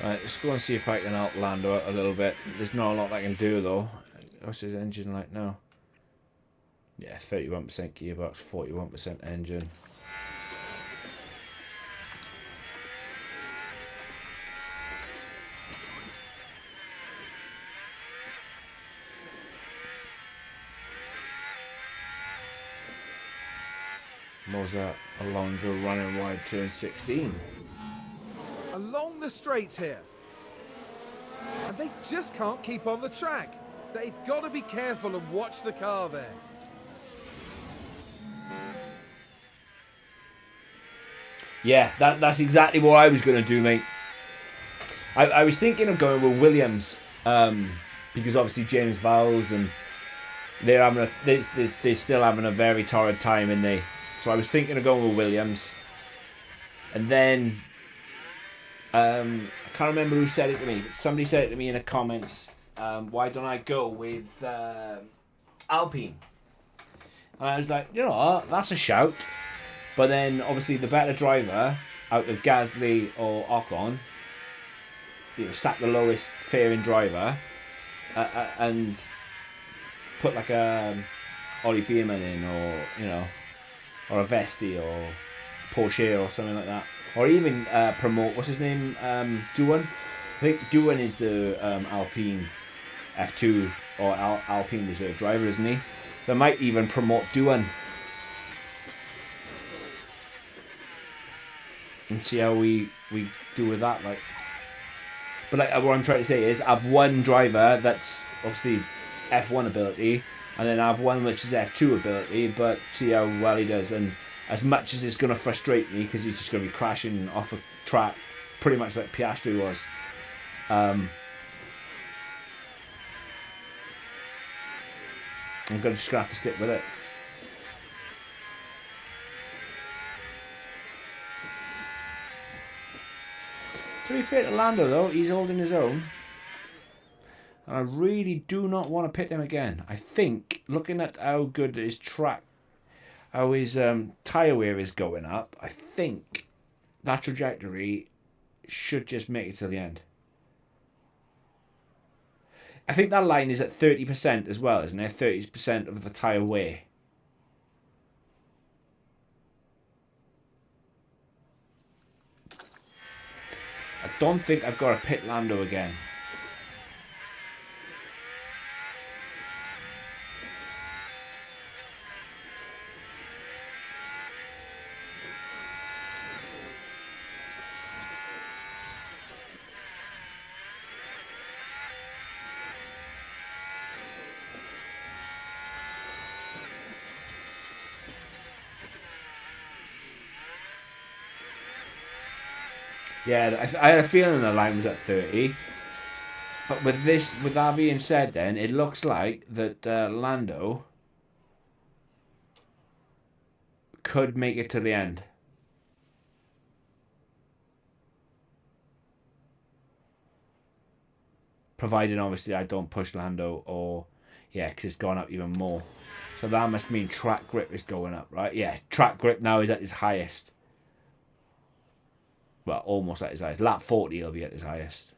Speaker 1: right, let's go and see if I can help Lando a little bit. There's not a lot I can do though. What's his engine like now? Yeah, 31% gearbox, 41% engine. Mozart Alonso running wide turn 16.
Speaker 2: Along the straights here. And they just can't keep on the track. They've got to be careful and watch the car there.
Speaker 1: Yeah, that's exactly what I was going to do, mate. I was thinking of going with Williams, because obviously James Vowles and they're still having a very torrid time, in they. So I was thinking of going with Williams, and then I can't remember who said it to me, but somebody said it to me in the comments. Why don't I go with Alpine? And I was like, you know what, that's a shout. But then obviously the better driver out of Gasly or Ocon, sack the lowest faring driver and put like a Ollie Beerman in, or a Vesti or Porsche or something like that, or even promote, what's his name, Doohan. I think Doohan is the Alpine F2 or Alpine reserve driver, isn't he? So I might even promote Doohan and see how we do with that. But what I'm trying to say is, I've one driver that's obviously F1 ability, and then I've one which is F2 ability, but see how well he does. And as much as it's going to frustrate me, because he's just going to be crashing off a track pretty much like Piastri was, I'm just going to have to stick with it. To be fair to Lando though, he's holding his own. And I really do not want to pit him again. I think, looking at how good his track, how his tyre wear is going up, I think that trajectory should just make it to the end. I think that line is at 30% as well, isn't it? 30% of the tyre wear. I don't think I've got to pit Lando again. Yeah, I had a feeling the line was at 30. But with that being said, then it looks like that Lando could make it to the end. Provided, obviously, I don't push Lando or... Yeah, because it's gone up even more. So that must mean track grip is going up, right? Yeah, track grip now is at its highest. Well, almost at its highest. Lap 40 he'll be at his highest.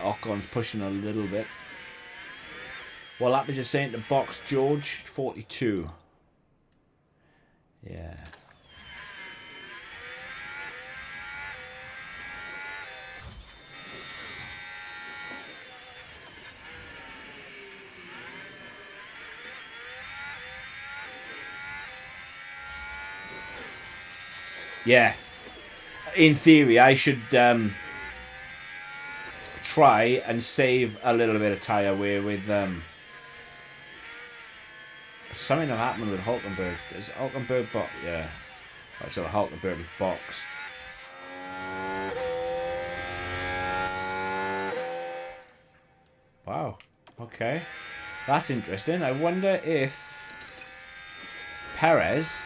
Speaker 1: Ocon's pushing a little bit. What lap is it saying to box, George? 42. Yeah. Yeah. In theory, I should try and save a little bit of tyre wear with something that happened with Hulkenberg. Is Hulkenberg boxed? Yeah. Right, so Hulkenberg is boxed. Wow. Okay. That's interesting. I wonder if Perez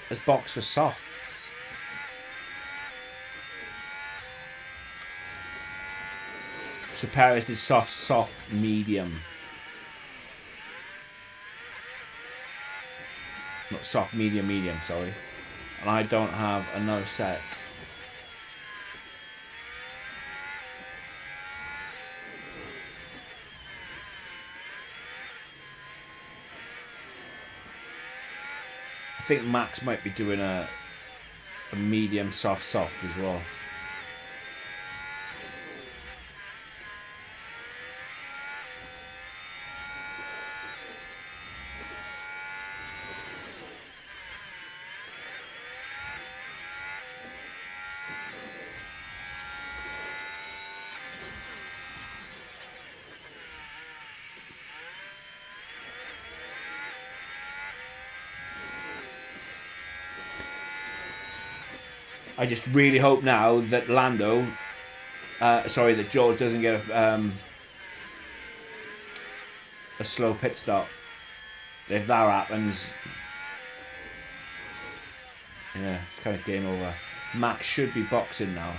Speaker 1: has boxed for softs. So Perez did soft, medium. Not soft, medium, sorry. And I don't have another set. I think Max might be doing a medium, soft as well. I just really hope now that that George doesn't get a slow pit stop. If that happens, yeah, it's kind of game over. Max should be boxing now.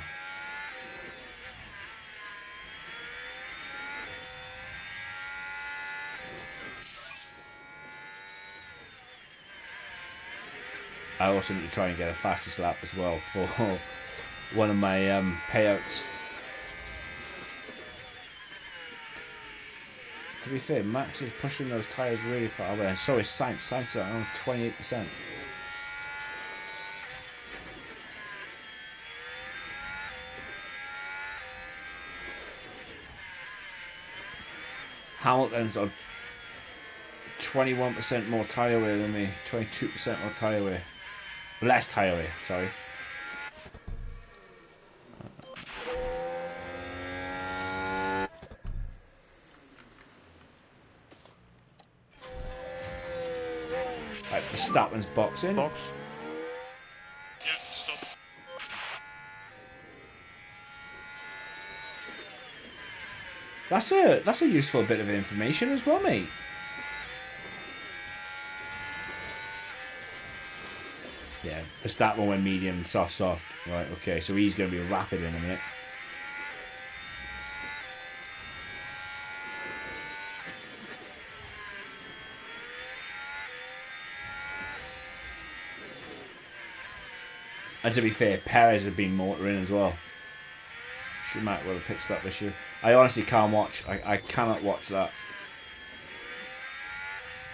Speaker 1: I also need to try and get a fastest lap as well for one of my payouts. To be fair, Max is pushing those tyres really far away, and so is Sainz. Sainz is at around 28%. Hamilton's on 21% more tyre wear than me, 22% more tyre wear. Less tyre wear, sorry. Right, Verstappen's boxing.
Speaker 4: Box. Yeah, stop.
Speaker 1: That's a useful bit of information as well, mate. Yeah, Verstappen went medium, soft. Right, okay, so he's going to be rapid in a minute. And to be fair, Perez has been motoring as well. She might well have picked up this year. I honestly can't watch. I cannot watch that.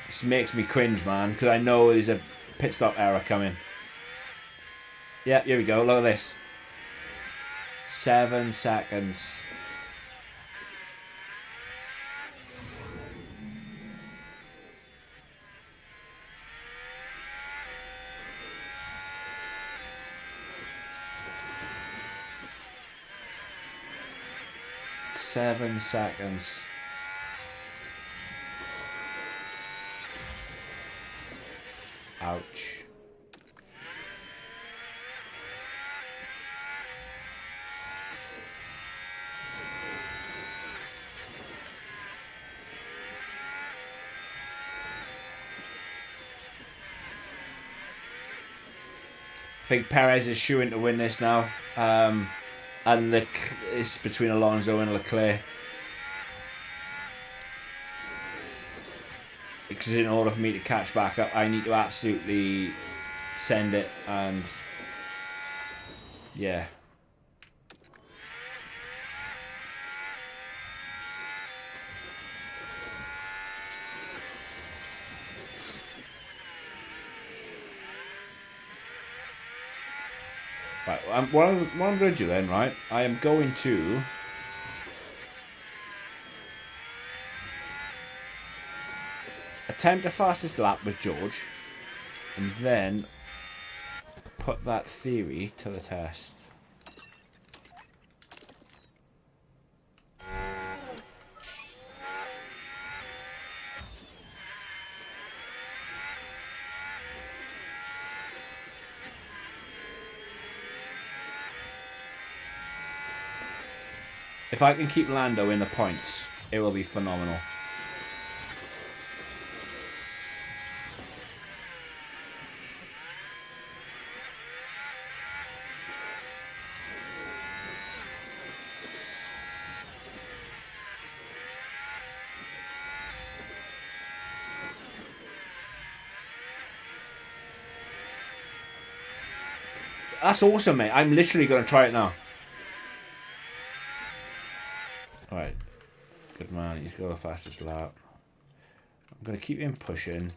Speaker 1: This makes me cringe, man, because I know there's a pit stop error coming. Yeah, here we go. Look at this. 7 seconds. 7 seconds. Ouch. I think Perez is shooing to win this now. And it's between Alonso and Leclerc. Because in order for me to catch back up, I need to absolutely send it. And yeah. Right, what I'm going to do then, right, I am going to attempt the fastest lap with George and then put that theory to the test. If I can keep Lando in the points, it will be phenomenal. That's awesome, mate. I'm literally going to try it now. Right. Good man. He's got the fastest lap. I'm going to keep him pushing.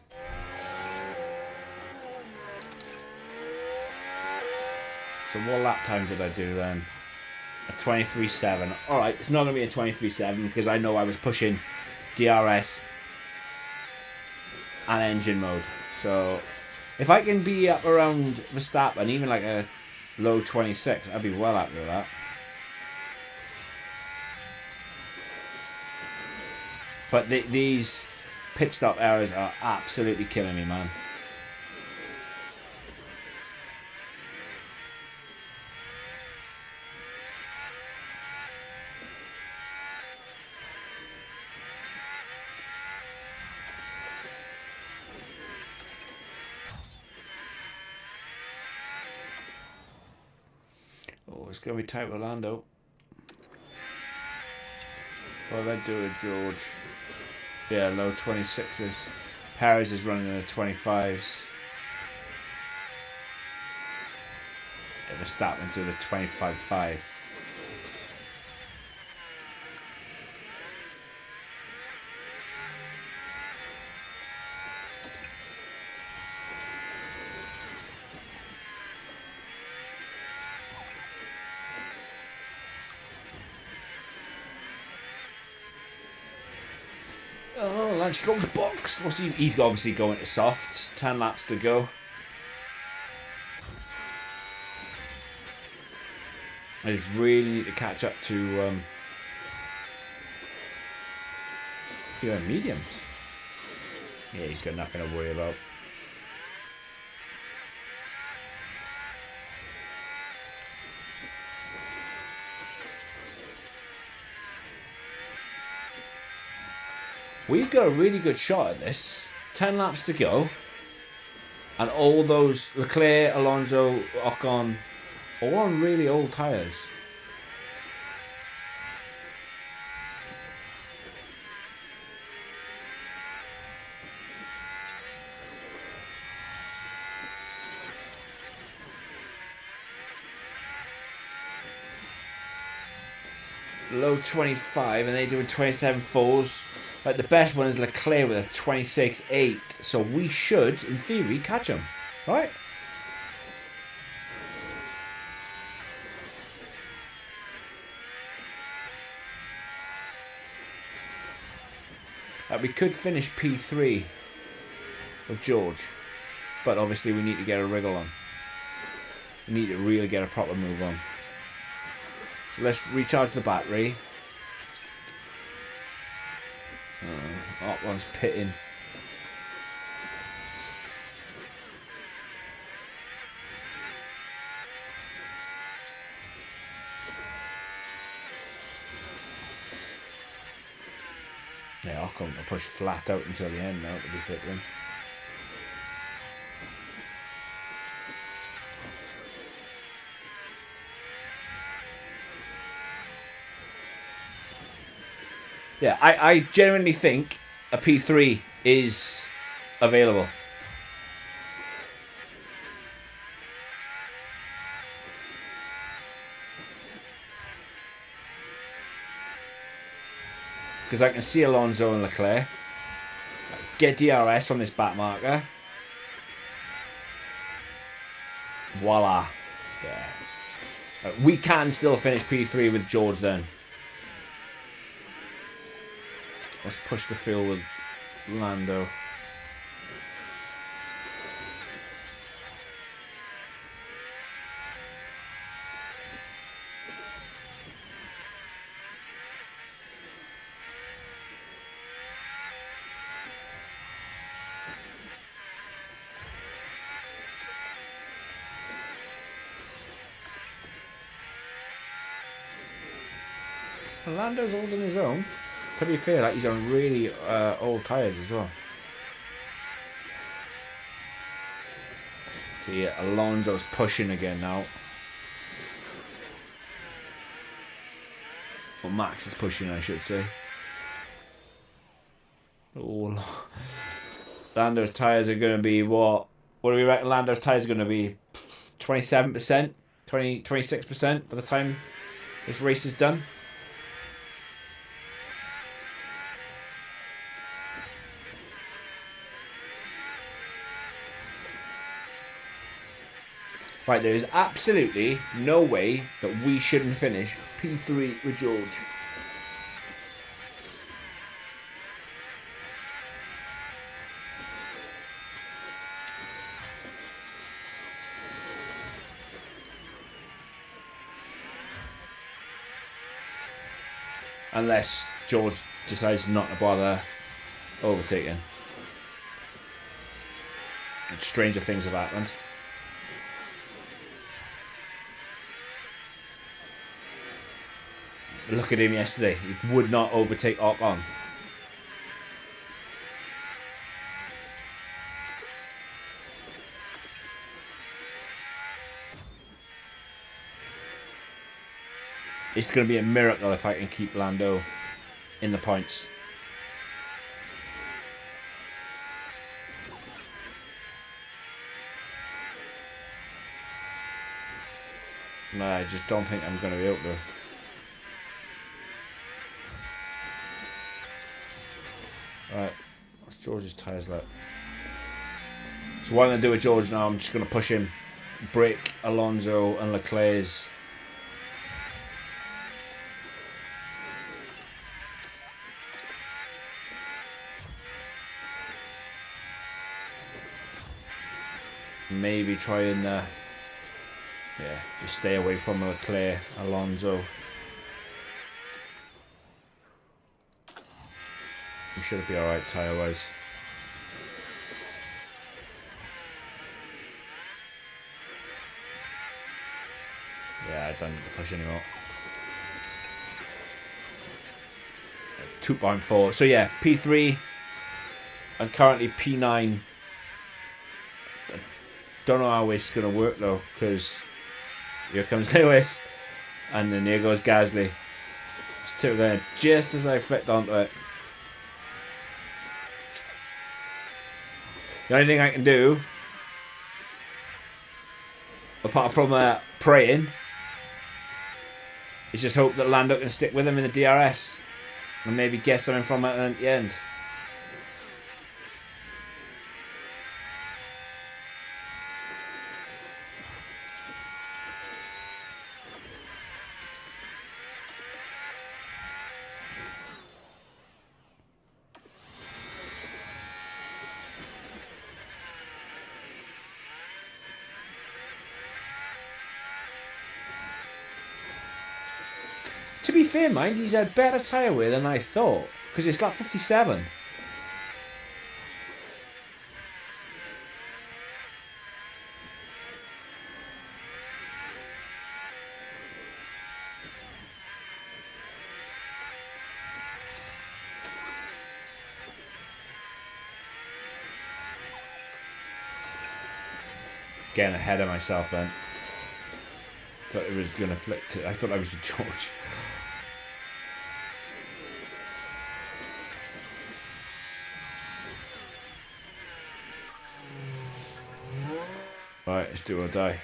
Speaker 1: So what lap time did I do then? A 23.7. Alright, it's not going to be a 23.7 because I know I was pushing DRS and engine mode. So if I can be up around Verstappen, even like a low 26, I'd be well happy with that. But these pit stop errors are absolutely killing me, man. Oh, it's going to be tight with Lando. What did I do with George? Yeah, low 26s. Perez is running in the 25s. Verstappen to the 25.5. Oh, Lance Stroll's box. What's he? He's obviously going to softs. 10 laps to go. I just really need to catch up to mediums. Yeah, he's got nothing to worry about. We've got a really good shot at this. 10 laps to go. And all those Leclerc, Alonso, Ocon, all on really old tyres. Low 25 and they doing 27.4s. Like the best one is Leclerc with a 26.8. So we should, in theory, catch him. Right? We could finish P3 with George. But obviously we need to get a wriggle on. We need to really get a proper move on. So let's recharge the battery. Ocon's pitting. Yeah, Ocon will push flat out until the end now to be fit with him. Yeah, I genuinely think a P3 is available. Because I can see Alonso and Leclerc get DRS from this back marker. Voila. Yeah. We can still finish P3 with George then. Let's push the field with Lando. Lando's holding his own. To be fair, like, he's on really old tyres as well. See, Alonso's pushing again now. Well, Max is pushing, I should say. Oh, Lando's tyres are going to be what? What do we reckon Lando's tyres are going to be? 27%? 26% by the time this race is done? Right, there is absolutely no way that we shouldn't finish P3 with George. Unless George decides not to bother overtaking. And stranger things have happened. Look at him yesterday. He would not overtake Ocon. It's going to be a miracle if I can keep Lando in the points. No, I just don't think I'm going to be able to. Right, what's George's tyres like? So what I'm going to do with George now, I'm just going to push him, break Alonso and Leclerc's. Maybe try and, just stay away from Leclerc, Alonso. We should be alright tyre wise. Yeah, I don't need to push anymore. 2.4. So yeah, P3. I'm currently P9. I don't know how it's going to work though, because here comes Lewis. And then here goes Gasly. It's two going just as I flipped onto it. The only thing I can do, apart from praying, is just hope that Lando can stick with him in the DRS and maybe get something from it at the end. To be fair, mind, he's had better tyre wear than I thought. Because it's like 57. getting ahead of myself then. Thought it was going to flick to... I thought I was with George. Right, let's do or die.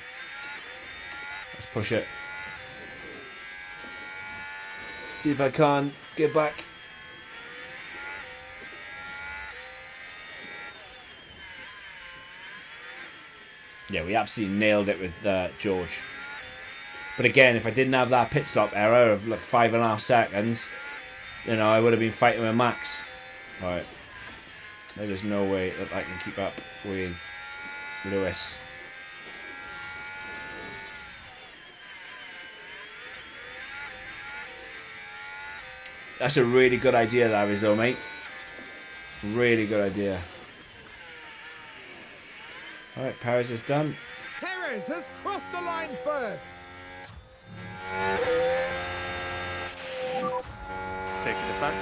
Speaker 1: Let's push it. See if I can get back. Yeah, we absolutely nailed it with George. But again, if I didn't have that pit stop error of like 5.5 seconds, you know, I would have been fighting with Max. Right. There's no way that I can keep up with Lewis. That's a really good idea, that is, though, mate. Really good idea. Alright, Perez is done.
Speaker 2: Perez has crossed the line first.
Speaker 3: Taking it back.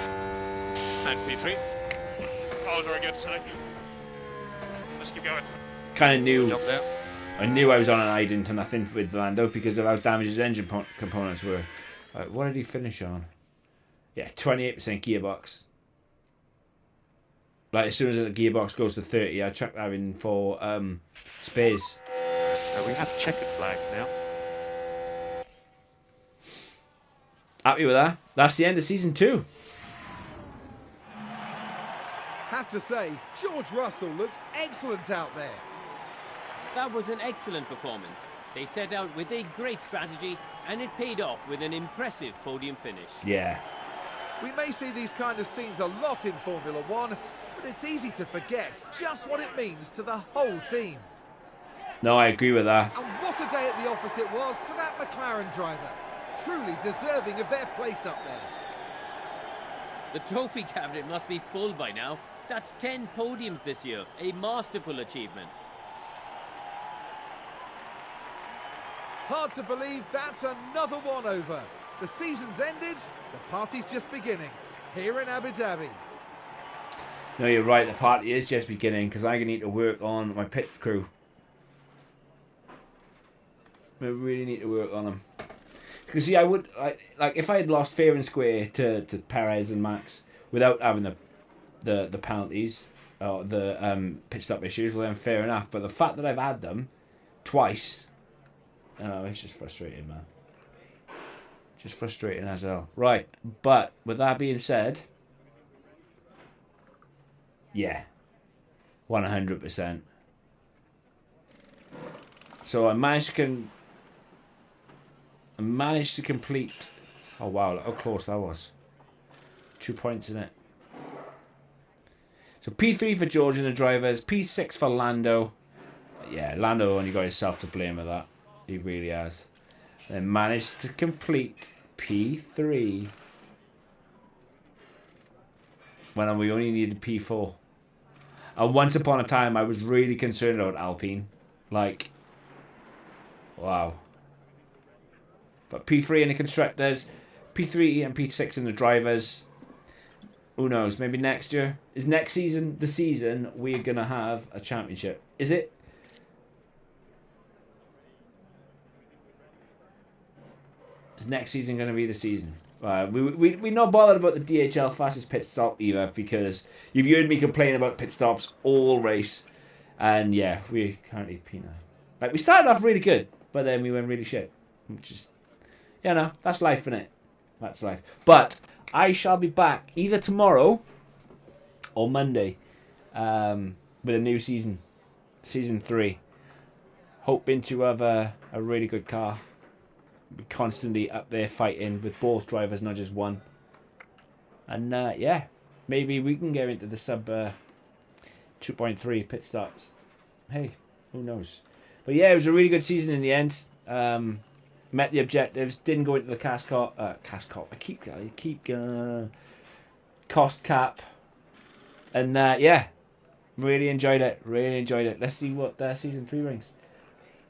Speaker 3: And P3. Oh, very good today. Let's keep going.
Speaker 1: Kind of knew.
Speaker 3: Jump there.
Speaker 1: I knew I was on an ident to nothing with Lando because of how damaged his engine components were. Right, what did he finish on? Yeah, 28% gearbox. Like, as soon as the gearbox goes to 30, I chuck that in for space.
Speaker 4: We have a checkered flag now.
Speaker 1: Happy with that. That's the end of season 2.
Speaker 2: Have to say, George Russell looked excellent out there.
Speaker 5: That was an excellent performance. They set out with a great strategy, and it paid off with an impressive podium finish.
Speaker 1: Yeah.
Speaker 2: We may see these kind of scenes a lot in Formula One, but it's easy to forget just what it means to the whole team.
Speaker 1: No, I agree with that.
Speaker 2: And what a day at the office it was for that McLaren driver. Truly deserving of their place up there.
Speaker 5: The trophy cabinet must be full by now. That's 10 podiums this year, a masterful achievement.
Speaker 2: Hard to believe that's another one over. The season's ended, the party's just beginning, here in Abu Dhabi.
Speaker 1: No, you're right, the party is just beginning because I need to work on my pit crew. I really need to work on them. Because see, I would like if I had lost fair and square to Perez and Max without having the penalties or the pit stop issues, well then fair enough. But the fact that I've had them twice, it's just frustrating, man. Just frustrating as hell. Right, but with that being said, yeah, 100%. So I managed to complete. Oh wow, look how close that was. 2 points in it. So P3 for George and the drivers, P6 for Lando. Yeah, Lando only got himself to blame with that. He really has. Then managed to complete P3 when we only needed P4. And once upon a time, I was really concerned about Alpine. Like, wow. But P3 in the constructors, P3 and P6 in the drivers. Who knows? Maybe next year. Is next season the season we're going to have a championship? Is it? Is next season going to be the season? We're not bothered about the DHL fastest pit stop either because you've heard me complain about pit stops all race. And yeah, we're currently P9. Like, we started off really good, but then we went really shit. Which is, you know, that's life, innit? That's life. But I shall be back either tomorrow or Monday with a new season. Season 3. Hoping to have a really good car. Be constantly up there fighting with both drivers, not just one. And yeah, maybe we can get into the sub 2.3 pit stops. Hey, who knows? But yeah, it was a really good season in the end. Met the objectives. Didn't go into the cost cap. And yeah, really enjoyed it. Really enjoyed it. Let's see what season 3 brings.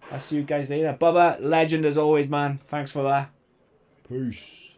Speaker 1: I'll see you guys later. Bubba, legend as always, man. Thanks for that. Peace.